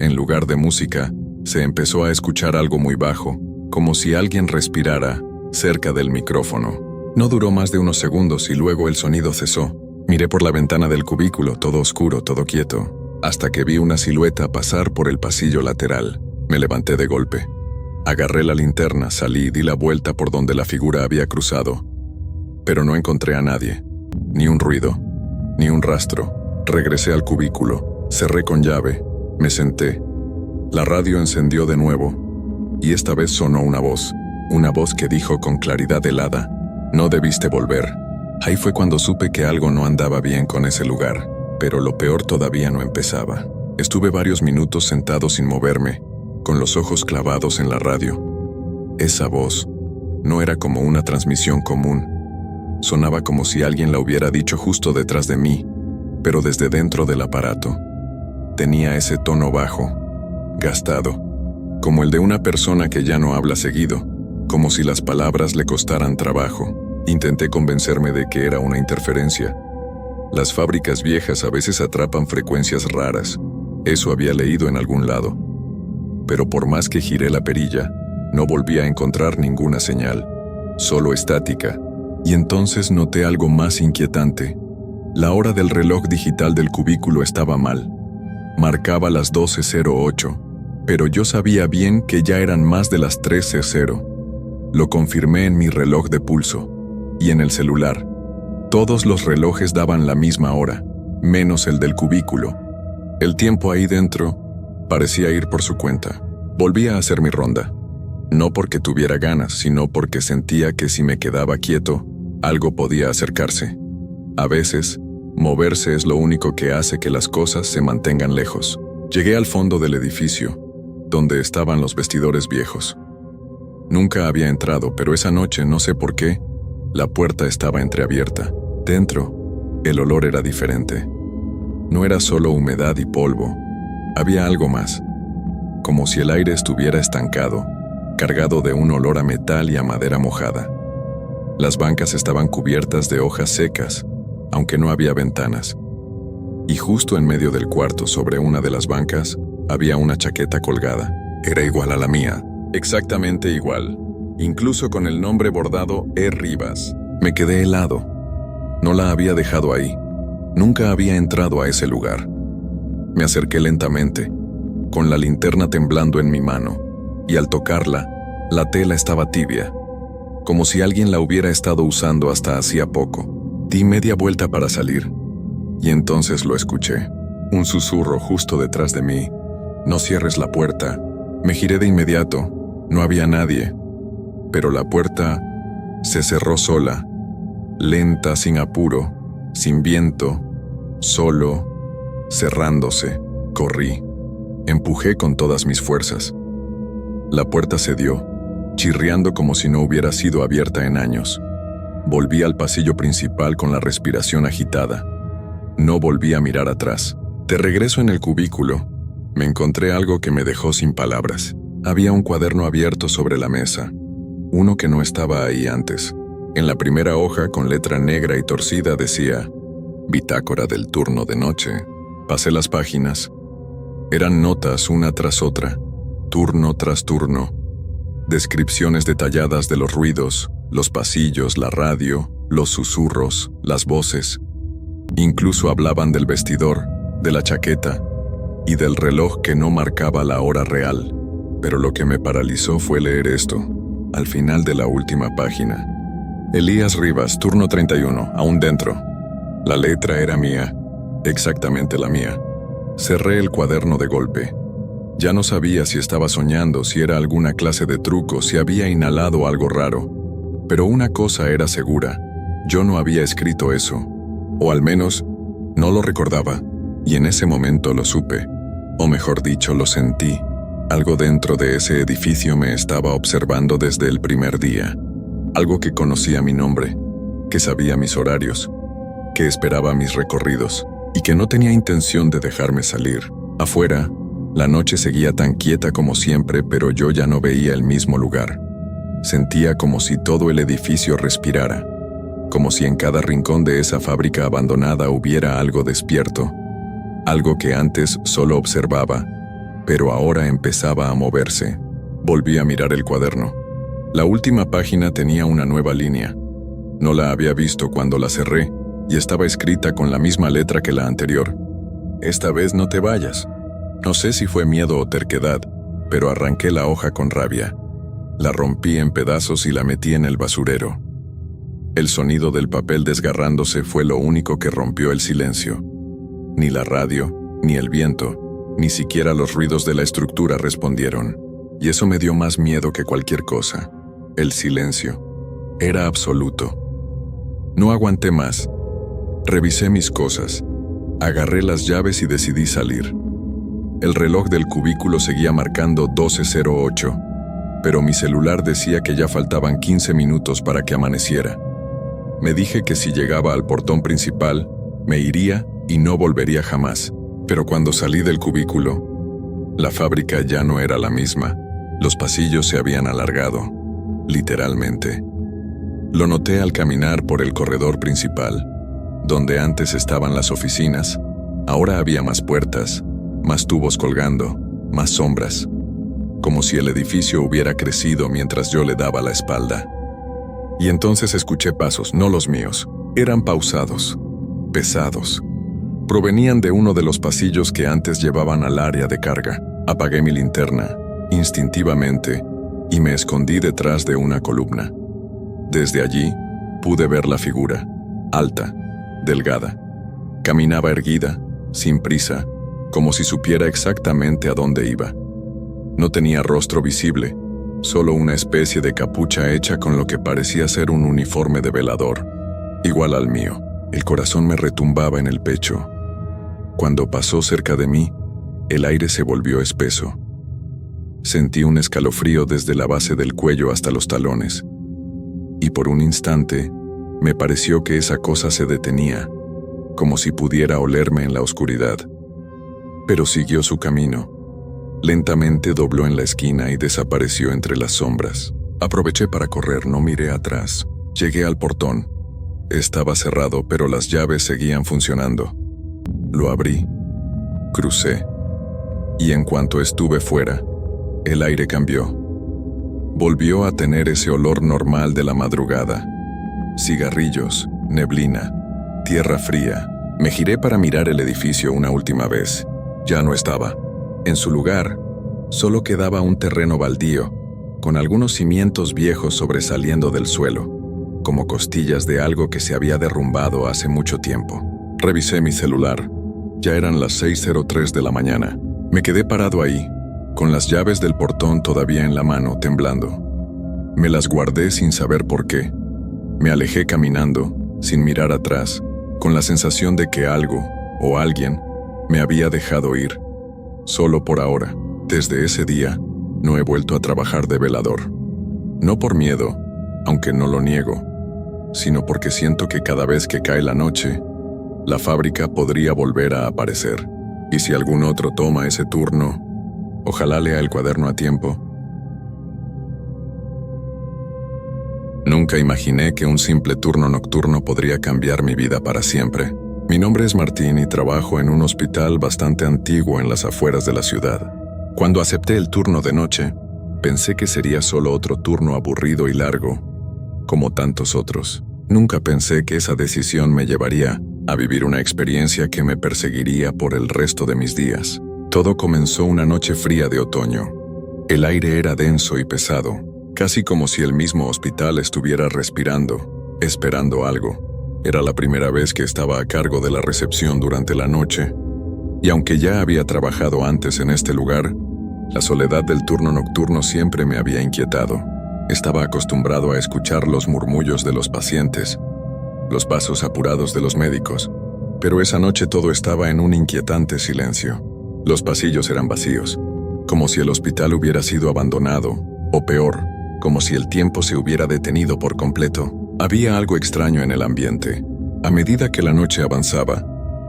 En lugar de música, se empezó a escuchar algo muy bajo, como si alguien respirara cerca del micrófono. No duró más de unos segundos y luego el sonido cesó. Miré por la ventana del cubículo, todo oscuro, todo quieto, hasta que vi una silueta pasar por el pasillo lateral. Me levanté de golpe. Agarré la linterna, salí y di la vuelta por donde la figura había cruzado. Pero no encontré a nadie. Ni un ruido, ni un rastro. Regresé al cubículo, cerré con llave, me senté. La radio encendió de nuevo, y esta vez sonó una voz que dijo con claridad helada: «No debiste volver». Ahí fue cuando supe que algo no andaba bien con ese lugar, pero lo peor todavía no empezaba. Estuve varios minutos sentado sin moverme, con los ojos clavados en la radio. Esa voz no era como una transmisión común. Sonaba como si alguien la hubiera dicho justo detrás de mí, pero desde dentro del aparato. Tenía ese tono bajo, gastado, como el de una persona que ya no habla seguido, como si las palabras le costaran trabajo. Intenté convencerme de que era una interferencia. Las fábricas viejas a veces atrapan frecuencias raras. Eso había leído en algún lado. Pero por más que giré la perilla, no volví a encontrar ninguna señal, solo estática. Y entonces noté algo más inquietante. La hora del reloj digital del cubículo estaba mal. Marcaba las 12:08, pero yo sabía bien que ya eran más de las 13:00. Lo confirmé en mi reloj de pulso y en el celular. Todos los relojes daban la misma hora, menos el del cubículo. El tiempo ahí dentro parecía ir por su cuenta. Volví a hacer mi ronda. No porque tuviera ganas, sino porque sentía que si me quedaba quieto, algo podía acercarse. A veces, moverse es lo único que hace que las cosas se mantengan lejos. Llegué al fondo del edificio, donde estaban los vestidores viejos. Nunca había entrado, pero esa noche, no sé por qué, la puerta estaba entreabierta. Dentro, el olor era diferente. No era solo humedad y polvo. Había algo más, como si el aire estuviera estancado, cargado de un olor a metal y a madera mojada. Las bancas estaban cubiertas de hojas secas, aunque no había ventanas. Y justo en medio del cuarto, sobre una de las bancas, había una chaqueta colgada. Era igual a la mía, exactamente igual, incluso con el nombre bordado E. Rivas. Me quedé helado. No la había dejado ahí. Nunca había entrado a ese lugar. Me acerqué lentamente, con la linterna temblando en mi mano, y al tocarla, la tela estaba tibia, como si alguien la hubiera estado usando hasta hacía poco. Di media vuelta para salir, y entonces lo escuché, un susurro justo detrás de mí: «No cierres la puerta». Me giré de inmediato, no había nadie, pero la puerta se cerró sola, lenta, sin apuro, sin viento, solo, cerrándose. Corrí, empujé con todas mis fuerzas. La puerta cedió, chirriando como si no hubiera sido abierta en años. Volví al pasillo principal con la respiración agitada. No volví a mirar atrás. De regreso en el cubículo, me encontré algo que me dejó sin palabras. Había un cuaderno abierto sobre la mesa, uno que no estaba ahí antes. En la primera hoja, con letra negra y torcida, decía: «Bitácora del turno de noche». Pasé las páginas. Eran notas una tras otra, turno tras turno. Descripciones detalladas de los ruidos, los pasillos, la radio, los susurros, las voces. Incluso hablaban del vestidor, de la chaqueta y del reloj que no marcaba la hora real. Pero lo que me paralizó fue leer esto, al final de la última página: «Elías Rivas, turno 31, aún dentro». La letra era mía, exactamente la mía. Cerré el cuaderno de golpe. Ya no sabía si estaba soñando, si era alguna clase de truco, si había inhalado algo raro. Pero una cosa era segura: yo no había escrito eso. O al menos, no lo recordaba. Y en ese momento lo supe. O mejor dicho, lo sentí. Algo dentro de ese edificio me estaba observando desde el primer día. Algo que conocía mi nombre, que sabía mis horarios, que esperaba mis recorridos y que no tenía intención de dejarme salir. Afuera, la noche seguía tan quieta como siempre, pero yo ya no veía el mismo lugar. Sentía como si todo el edificio respirara, como si en cada rincón de esa fábrica abandonada hubiera algo despierto, algo que antes solo observaba, pero ahora empezaba a moverse. Volví a mirar el cuaderno. La última página tenía una nueva línea. No la había visto cuando la cerré y estaba escrita con la misma letra que la anterior. Esta vez no te vayas. No sé si fue miedo o terquedad, pero arranqué la hoja con rabia. La rompí en pedazos y la metí en el basurero. El sonido del papel desgarrándose fue lo único que rompió el silencio. Ni la radio, ni el viento, ni siquiera los ruidos de la estructura respondieron. Y eso me dio más miedo que cualquier cosa. El silencio. Era absoluto. No aguanté más. Revisé mis cosas. Agarré las llaves y decidí salir. El reloj del cubículo seguía marcando 12:08, pero mi celular decía que ya faltaban 15 minutos para que amaneciera. Me dije que si llegaba al portón principal, me iría y no volvería jamás. Pero cuando salí del cubículo, la fábrica ya no era la misma. Los pasillos se habían alargado, literalmente. Lo noté al caminar por el corredor principal. Donde antes estaban las oficinas, ahora había más puertas, más tubos colgando, más sombras, como si el edificio hubiera crecido mientras yo le daba la espalda. Y entonces escuché pasos, no los míos, eran pausados, pesados. Provenían de uno de los pasillos que antes llevaban al área de carga. Apagué mi linterna, instintivamente, y me escondí detrás de una columna. Desde allí, pude ver la figura, alta, delgada. Caminaba erguida, sin prisa, como si supiera exactamente a dónde iba. No tenía rostro visible, solo una especie de capucha hecha con lo que parecía ser un uniforme de velador, igual al mío. El corazón me retumbaba en el pecho. Cuando pasó cerca de mí, el aire se volvió espeso. Sentí un escalofrío desde la base del cuello hasta los talones, y por un instante me pareció que esa cosa se detenía, como si pudiera olerme en la oscuridad. Pero siguió su camino. Lentamente dobló en la esquina y desapareció entre las sombras. Aproveché para correr, no miré atrás. Llegué al portón. Estaba cerrado, pero las llaves seguían funcionando. Lo abrí. Crucé. Y en cuanto estuve fuera, el aire cambió. Volvió a tener ese olor normal de la madrugada. Cigarrillos, neblina, tierra fría. Me giré para mirar el edificio una última vez. Ya no estaba. En su lugar, solo quedaba un terreno baldío, con algunos cimientos viejos sobresaliendo del suelo, como costillas de algo que se había derrumbado hace mucho tiempo. Revisé mi celular. Ya eran las 6:03 de la mañana. Me quedé parado ahí, con las llaves del portón todavía en la mano, temblando. Me las guardé sin saber por qué. Me alejé caminando, sin mirar atrás, con la sensación de que algo, o alguien, me había dejado ir. Solo por ahora. Desde ese día, no he vuelto a trabajar de velador. No por miedo, aunque no lo niego, sino porque siento que cada vez que cae la noche, la fábrica podría volver a aparecer. Y si algún otro toma ese turno, ojalá lea el cuaderno a tiempo. Nunca imaginé que un simple turno nocturno podría cambiar mi vida para siempre. Mi nombre es Martín y trabajo en un hospital bastante antiguo en las afueras de la ciudad. Cuando acepté el turno de noche, pensé que sería solo otro turno aburrido y largo, como tantos otros. Nunca pensé que esa decisión me llevaría a vivir una experiencia que me perseguiría por el resto de mis días. Todo comenzó una noche fría de otoño. El aire era denso y pesado, casi como si el mismo hospital estuviera respirando, esperando algo. Era la primera vez que estaba a cargo de la recepción durante la noche, y aunque ya había trabajado antes en este lugar, la soledad del turno nocturno siempre me había inquietado. Estaba acostumbrado a escuchar los murmullos de los pacientes, los pasos apurados de los médicos, pero esa noche todo estaba en un inquietante silencio. Los pasillos eran vacíos, como si el hospital hubiera sido abandonado, o peor, como si el tiempo se hubiera detenido por completo. Había algo extraño en el ambiente. A medida que la noche avanzaba,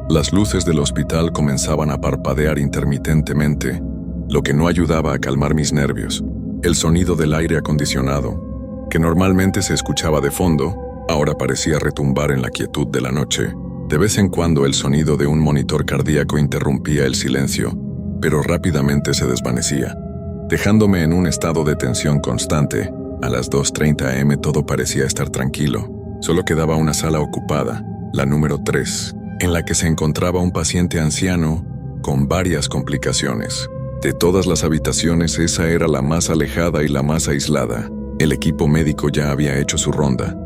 Las luces del hospital comenzaban a parpadear intermitentemente, lo que no ayudaba a calmar mis nervios. El sonido del aire acondicionado, que normalmente se escuchaba de fondo, ahora parecía retumbar en la quietud de la noche. De vez en cuando el sonido de un monitor cardíaco interrumpía el silencio, pero rápidamente se desvanecía, dejándome en un estado de tensión constante. A las 2:30 am todo parecía estar tranquilo. Solo quedaba una sala ocupada, la número 3, en la que se encontraba un paciente anciano con varias complicaciones. De todas las habitaciones, esa era la más alejada y la más aislada. El equipo médico ya había hecho su ronda,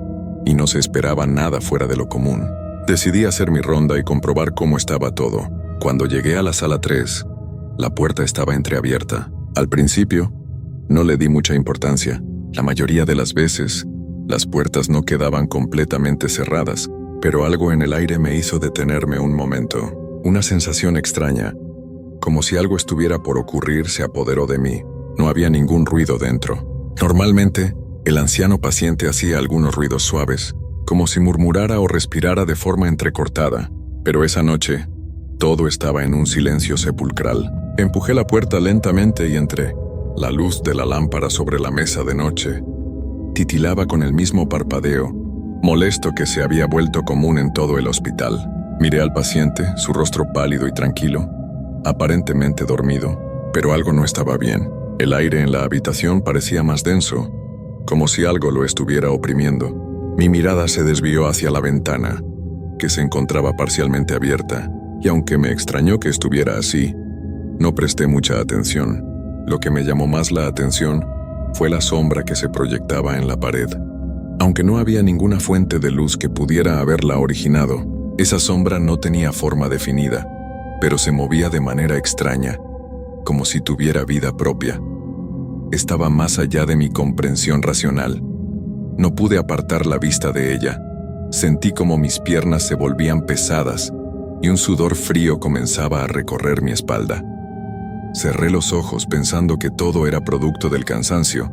y no se esperaba nada fuera de lo común. Decidí hacer mi ronda y comprobar cómo estaba todo. Cuando llegué a la sala 3, la puerta estaba entreabierta. Al principio, no le di mucha importancia. La mayoría de las veces, las puertas no quedaban completamente cerradas, pero algo en el aire me hizo detenerme un momento. Una sensación extraña, como si algo estuviera por ocurrir, se apoderó de mí. No había ningún ruido dentro. Normalmente, el anciano paciente hacía algunos ruidos suaves, como si murmurara o respirara de forma entrecortada, pero esa noche, todo estaba en un silencio sepulcral. Empujé la puerta lentamente y entré. La luz de la lámpara sobre la mesa de noche titilaba con el mismo parpadeo molesto que se había vuelto común en todo el hospital. Miré al paciente, su rostro pálido y tranquilo, aparentemente dormido, pero algo no estaba bien. El aire en la habitación parecía más denso, como si algo lo estuviera oprimiendo. Mi mirada se desvió hacia la ventana, que se encontraba parcialmente abierta, y aunque me extrañó que estuviera así, no presté mucha atención. Lo que me llamó más la atención fue la sombra que se proyectaba en la pared. Aunque no había ninguna fuente de luz que pudiera haberla originado, esa sombra no tenía forma definida, pero se movía de manera extraña, como si tuviera vida propia. Estaba más allá de mi comprensión racional. No pude apartar la vista de ella. Sentí como mis piernas se volvían pesadas y un sudor frío comenzaba a recorrer mi espalda. Cerré los ojos pensando que todo era producto del cansancio,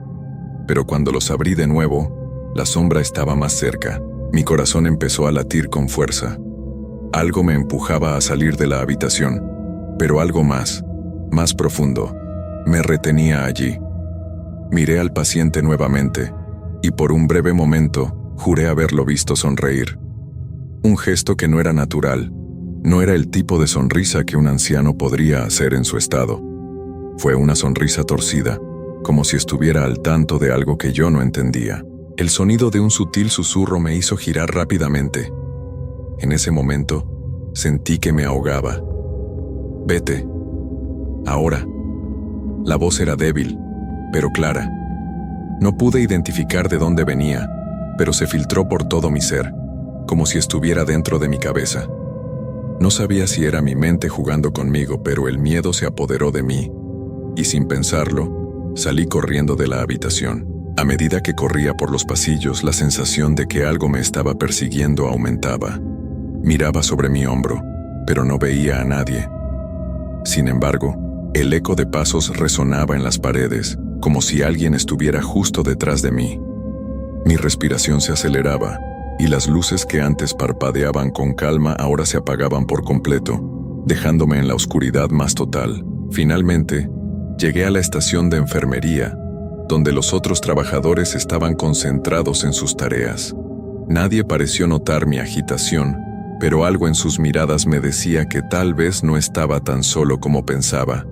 pero cuando los abrí de nuevo, la sombra estaba más cerca. Mi corazón empezó a latir con fuerza. Algo me empujaba a salir de la habitación, pero algo más profundo, me retenía allí. Miré al paciente nuevamente, y por un breve momento, juré haberlo visto sonreír. Un gesto que no era natural, no era el tipo de sonrisa que un anciano podría hacer en su estado. Fue una sonrisa torcida, como si estuviera al tanto de algo que yo no entendía. El sonido de un sutil susurro me hizo girar rápidamente. En ese momento, sentí que me ahogaba. «Vete. Ahora». La voz era débil, pero clara. No pude identificar de dónde venía, pero se filtró por todo mi ser, como si estuviera dentro de mi cabeza. No sabía si era mi mente jugando conmigo, pero el miedo se apoderó de mí, y sin pensarlo, salí corriendo de la habitación. A medida que corría por los pasillos, la sensación de que algo me estaba persiguiendo aumentaba. Miraba sobre mi hombro, pero no veía a nadie. Sin embargo, el eco de pasos resonaba en las paredes, como si alguien estuviera justo detrás de mí. Mi respiración se aceleraba, y las luces que antes parpadeaban con calma ahora se apagaban por completo, dejándome en la oscuridad más total. Finalmente, llegué a la estación de enfermería, donde los otros trabajadores estaban concentrados en sus tareas. Nadie pareció notar mi agitación, pero algo en sus miradas me decía que tal vez no estaba tan solo como pensaba.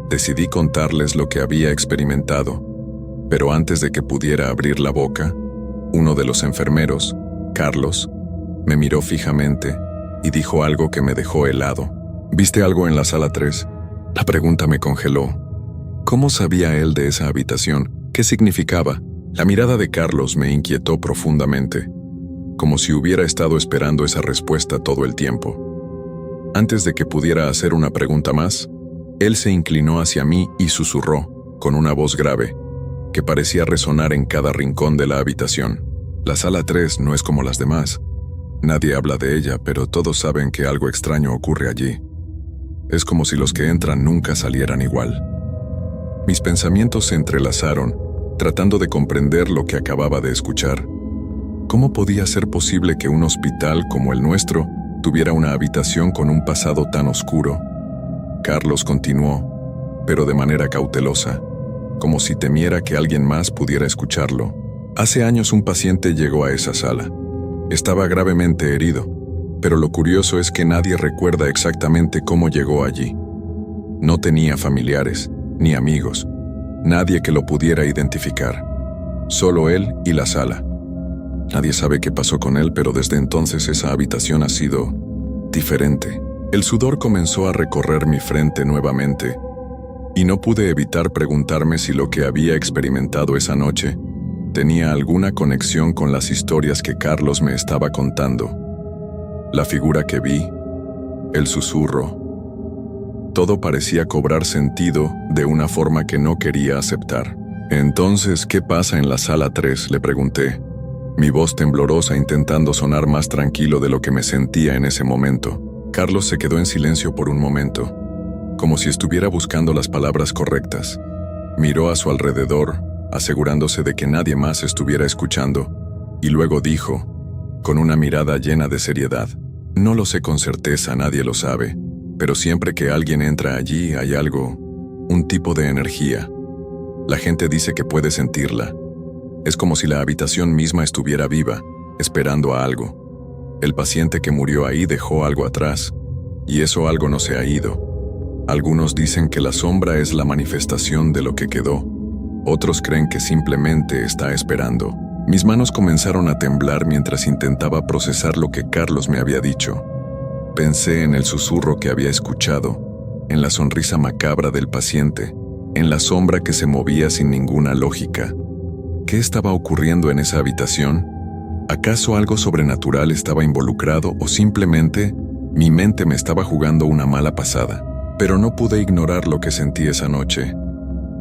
Decidí contarles lo que había experimentado, pero antes de que pudiera abrir la boca, uno de los enfermeros, Carlos, me miró fijamente y dijo algo que me dejó helado. «¿Viste algo en la sala 3?» La pregunta me congeló. ¿Cómo sabía él de esa habitación? ¿Qué significaba? La mirada de Carlos me inquietó profundamente, como si hubiera estado esperando esa respuesta todo el tiempo. Antes de que pudiera hacer una pregunta más, él se inclinó hacia mí y susurró, con una voz grave, que parecía resonar en cada rincón de la habitación. «La sala 3 no es como las demás. Nadie habla de ella, pero todos saben que algo extraño ocurre allí. Es como si los que entran nunca salieran igual». Mis pensamientos se entrelazaron, tratando de comprender lo que acababa de escuchar. ¿Cómo podía ser posible que un hospital como el nuestro tuviera una habitación con un pasado tan oscuro. Carlos continuó, pero de manera cautelosa, como si temiera que alguien más pudiera escucharlo. Hace años un paciente llegó a esa sala. Estaba gravemente herido, pero lo curioso es que nadie recuerda exactamente cómo llegó allí. No tenía familiares, ni amigos, nadie que lo pudiera identificar. Solo él y la sala. Nadie sabe qué pasó con él, pero desde entonces esa habitación ha sido diferente. El sudor comenzó a recorrer mi frente nuevamente, y no pude evitar preguntarme si lo que había experimentado esa noche tenía alguna conexión con las historias que Carlos me estaba contando. La figura que vi, el susurro, todo parecía cobrar sentido de una forma que no quería aceptar. Entonces, ¿qué pasa en la sala 3? Le pregunté, mi voz temblorosa intentando sonar más tranquilo de lo que me sentía en ese momento. Carlos se quedó en silencio por un momento, como si estuviera buscando las palabras correctas. Miró a su alrededor, asegurándose de que nadie más estuviera escuchando, y luego dijo, con una mirada llena de seriedad, no lo sé con certeza, nadie lo sabe, pero siempre que alguien entra allí hay algo, un tipo de energía. La gente dice que puede sentirla. Es como si la habitación misma estuviera viva, esperando a algo. El paciente que murió ahí dejó algo atrás, y eso algo no se ha ido. Algunos dicen que la sombra es la manifestación de lo que quedó. Otros creen que simplemente está esperando. Mis manos comenzaron a temblar mientras intentaba procesar lo que Carlos me había dicho. Pensé en el susurro que había escuchado, en la sonrisa macabra del paciente, en la sombra que se movía sin ninguna lógica. ¿Qué estaba ocurriendo en esa habitación? ¿Acaso algo sobrenatural estaba involucrado o simplemente mi mente me estaba jugando una mala pasada? Pero no pude ignorar lo que sentí esa noche.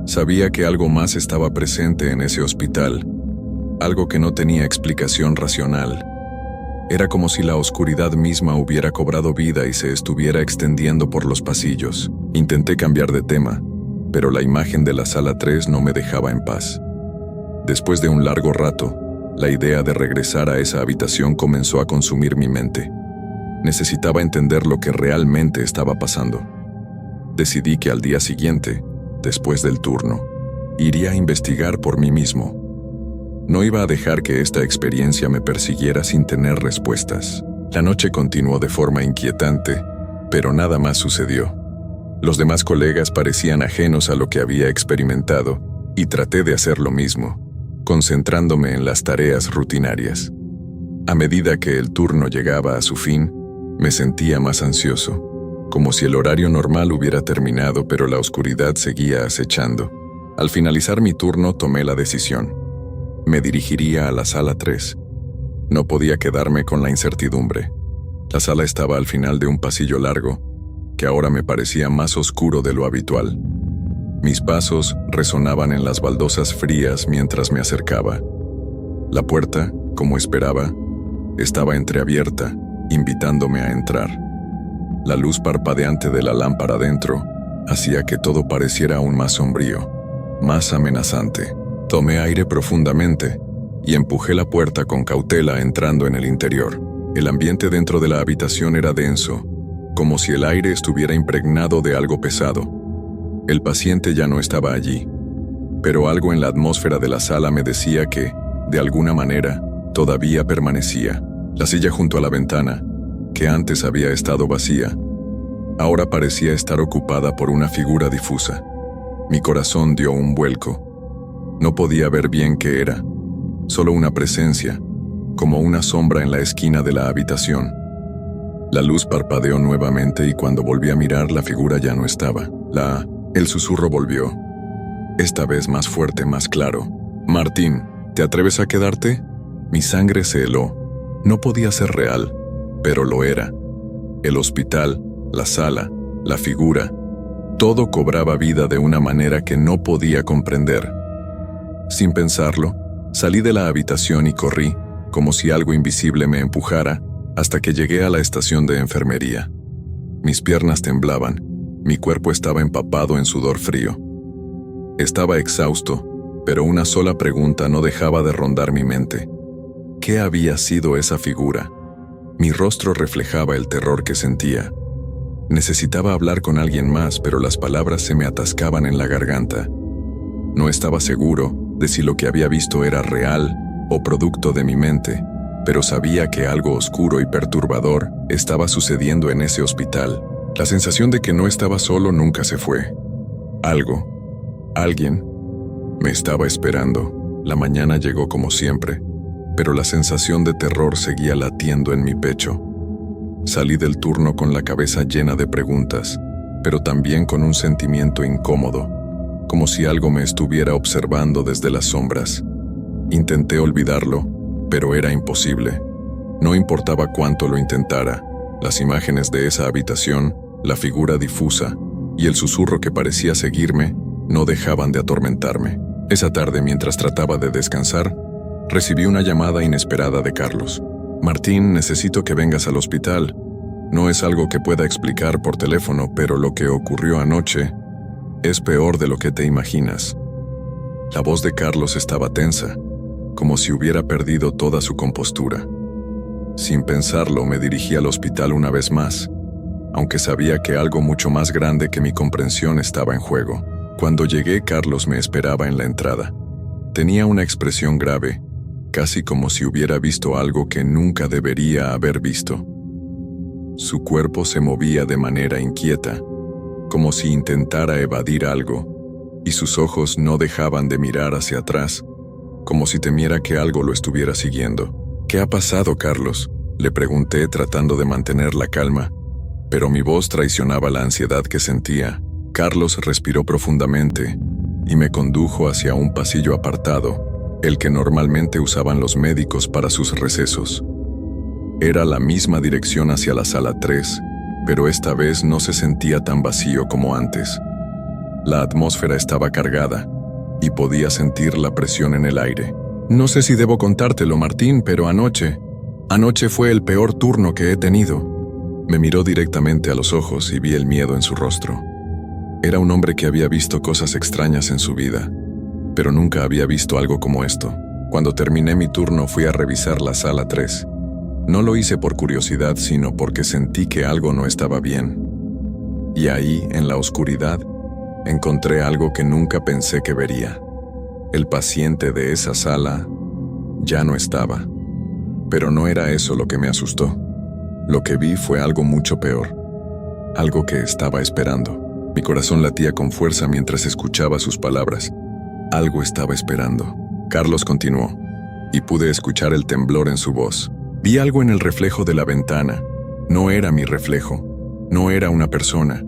Sabía que algo más estaba presente en ese hospital, algo que no tenía explicación racional. Era como si la oscuridad misma hubiera cobrado vida y se estuviera extendiendo por los pasillos. Intenté cambiar de tema, pero la imagen de la sala 3 no me dejaba en paz. Después de un largo rato, la idea de regresar a esa habitación comenzó a consumir mi mente. Necesitaba entender lo que realmente estaba pasando. Decidí que al día siguiente, después del turno, iría a investigar por mí mismo. No iba a dejar que esta experiencia me persiguiera sin tener respuestas. La noche continuó de forma inquietante, pero nada más sucedió. Los demás colegas parecían ajenos a lo que había experimentado, y traté de hacer lo mismo, concentrándome en las tareas rutinarias. A medida que el turno llegaba a su fin, me sentía más ansioso, como si el horario normal hubiera terminado, pero la oscuridad seguía acechando. Al finalizar mi turno, tomé la decisión. Me dirigiría a la sala 3. No podía quedarme con la incertidumbre. La sala estaba al final de un pasillo largo, que ahora me parecía más oscuro de lo habitual. Mis pasos resonaban en las baldosas frías mientras me acercaba. La puerta, como esperaba, estaba entreabierta, invitándome a entrar. La luz parpadeante de la lámpara dentro hacía que todo pareciera aún más sombrío, más amenazante. Tomé aire profundamente y empujé la puerta con cautela entrando en el interior. El ambiente dentro de la habitación era denso, como si el aire estuviera impregnado de algo pesado. El paciente ya no estaba allí, pero algo en la atmósfera de la sala me decía que, de alguna manera, todavía permanecía. La silla junto a la ventana, que antes había estado vacía, ahora parecía estar ocupada por una figura difusa. Mi corazón dio un vuelco. No podía ver bien qué era, solo una presencia, como una sombra en la esquina de la habitación. La luz parpadeó nuevamente y cuando volví a mirar la figura ya no estaba. El susurro volvió, esta vez más fuerte, más claro. «Martín, ¿te atreves a quedarte?» Mi sangre se heló. No podía ser real, pero lo era. El hospital, la sala, la figura, todo cobraba vida de una manera que no podía comprender. Sin pensarlo, salí de la habitación y corrí, como si algo invisible me empujara, hasta que llegué a la estación de enfermería. Mis piernas temblaban, mi cuerpo estaba empapado en sudor frío. Estaba exhausto, pero una sola pregunta no dejaba de rondar mi mente. ¿Qué había sido esa figura? Mi rostro reflejaba el terror que sentía. Necesitaba hablar con alguien más, pero las palabras se me atascaban en la garganta. No estaba seguro de si lo que había visto era real o producto de mi mente, pero sabía que algo oscuro y perturbador estaba sucediendo en ese hospital. La sensación de que no estaba solo nunca se fue. Alguien, me estaba esperando. La mañana llegó como siempre, pero la sensación de terror seguía latiendo en mi pecho. Salí del turno con la cabeza llena de preguntas, pero también con un sentimiento incómodo, como si algo me estuviera observando desde las sombras. Intenté olvidarlo, pero era imposible. No importaba cuánto lo intentara, las imágenes de esa habitación, la figura difusa y el susurro que parecía seguirme no dejaban de atormentarme. Esa tarde, mientras trataba de descansar, recibí una llamada inesperada de Carlos. «Martín, necesito que vengas al hospital. No es algo que pueda explicar por teléfono, pero lo que ocurrió anoche es peor de lo que te imaginas». La voz de Carlos estaba tensa, como si hubiera perdido toda su compostura. Sin pensarlo, me dirigí al hospital una vez más, aunque sabía que algo mucho más grande que mi comprensión estaba en juego. Cuando llegué, Carlos me esperaba en la entrada. Tenía una expresión grave, casi como si hubiera visto algo que nunca debería haber visto. Su cuerpo se movía de manera inquieta, como si intentara evadir algo, y sus ojos no dejaban de mirar hacia atrás, como si temiera que algo lo estuviera siguiendo. «¿Qué ha pasado, Carlos?», le pregunté tratando de mantener la calma, pero mi voz traicionaba la ansiedad que sentía. Carlos respiró profundamente y me condujo hacia un pasillo apartado, el que normalmente usaban los médicos para sus recesos. Era la misma dirección hacia la sala 3, pero esta vez no se sentía tan vacío como antes. La atmósfera estaba cargada y podía sentir la presión en el aire. «No sé si debo contártelo, Martín, pero anoche fue el peor turno que he tenido». Me miró directamente a los ojos y vi el miedo en su rostro. Era un hombre que había visto cosas extrañas en su vida, pero nunca había visto algo como esto. Cuando terminé mi turno fui a revisar la sala 3. No lo hice por curiosidad, sino porque sentí que algo no estaba bien. Y ahí, en la oscuridad, encontré algo que nunca pensé que vería. El paciente de esa sala ya no estaba. Pero no era eso lo que me asustó. Lo que vi fue algo mucho peor. Algo que estaba esperando. Mi corazón latía con fuerza mientras escuchaba sus palabras. Algo estaba esperando. Carlos continuó, y pude escuchar el temblor en su voz. Vi algo en el reflejo de la ventana. No era mi reflejo. No era una persona.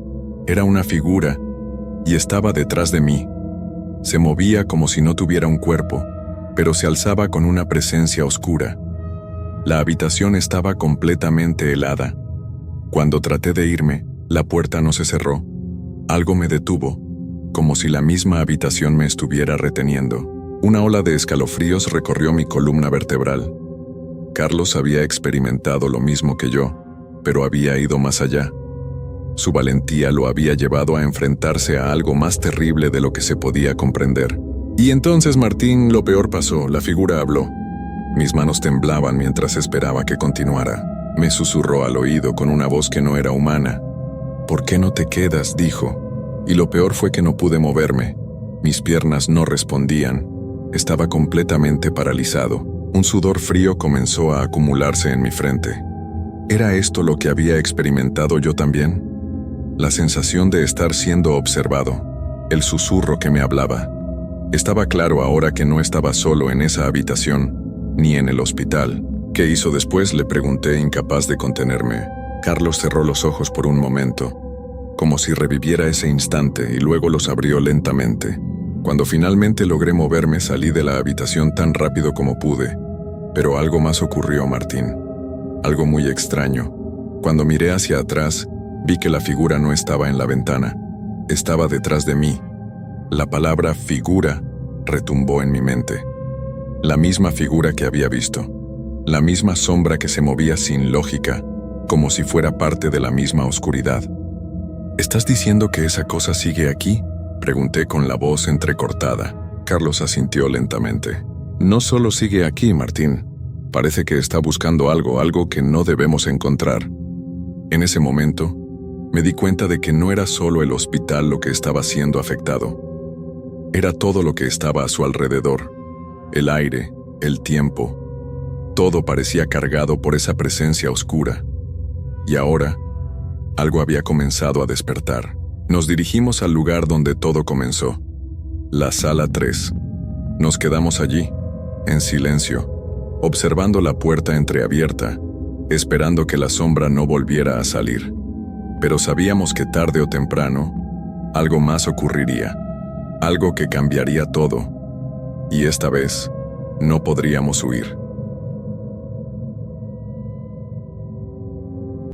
Era una figura, y estaba detrás de mí. Se movía como si no tuviera un cuerpo, pero se alzaba con una presencia oscura. La habitación estaba completamente helada. Cuando traté de irme, la puerta no se cerró. Algo me detuvo, como si la misma habitación me estuviera reteniendo. Una ola de escalofríos recorrió mi columna vertebral. Carlos había experimentado lo mismo que yo, pero había ido más allá. Su valentía lo había llevado a enfrentarse a algo más terrible de lo que se podía comprender. Y entonces, Martín, lo peor pasó. La figura habló. Mis manos temblaban mientras esperaba que continuara. Me susurró al oído con una voz que no era humana. «¿Por qué no te quedas?», dijo. Y lo peor fue que no pude moverme. Mis piernas no respondían. Estaba completamente paralizado. Un sudor frío comenzó a acumularse en mi frente. ¿Era esto lo que había experimentado yo también? La sensación de estar siendo observado. El susurro que me hablaba. Estaba claro ahora que no estaba solo en esa habitación, ni en el hospital. ¿Qué hizo después?, le pregunté, incapaz de contenerme. Carlos cerró los ojos por un momento, como si reviviera ese instante, y luego los abrió lentamente. Cuando finalmente logré moverme, salí de la habitación tan rápido como pude. Pero algo más ocurrió, Martín. Algo muy extraño. Cuando miré hacia atrás, vi que la figura no estaba en la ventana. Estaba detrás de mí. La palabra figura retumbó en mi mente. La misma figura que había visto. La misma sombra que se movía sin lógica, como si fuera parte de la misma oscuridad. ¿Estás diciendo que esa cosa sigue aquí?, pregunté con la voz entrecortada. Carlos asintió lentamente. No solo sigue aquí, Martín, Parece que está buscando algo que no debemos encontrar. En ese momento, me di cuenta de que no era solo el hospital lo que estaba siendo afectado. Era todo lo que estaba a su alrededor. El aire, el tiempo. Todo parecía cargado por esa presencia oscura. Y ahora, algo había comenzado a despertar. Nos dirigimos al lugar donde todo comenzó. La sala 3. Nos quedamos allí, en silencio, observando la puerta entreabierta, esperando que la sombra no volviera a salir. Pero sabíamos que tarde o temprano, algo más ocurriría, algo que cambiaría todo. Y esta vez, no podríamos huir.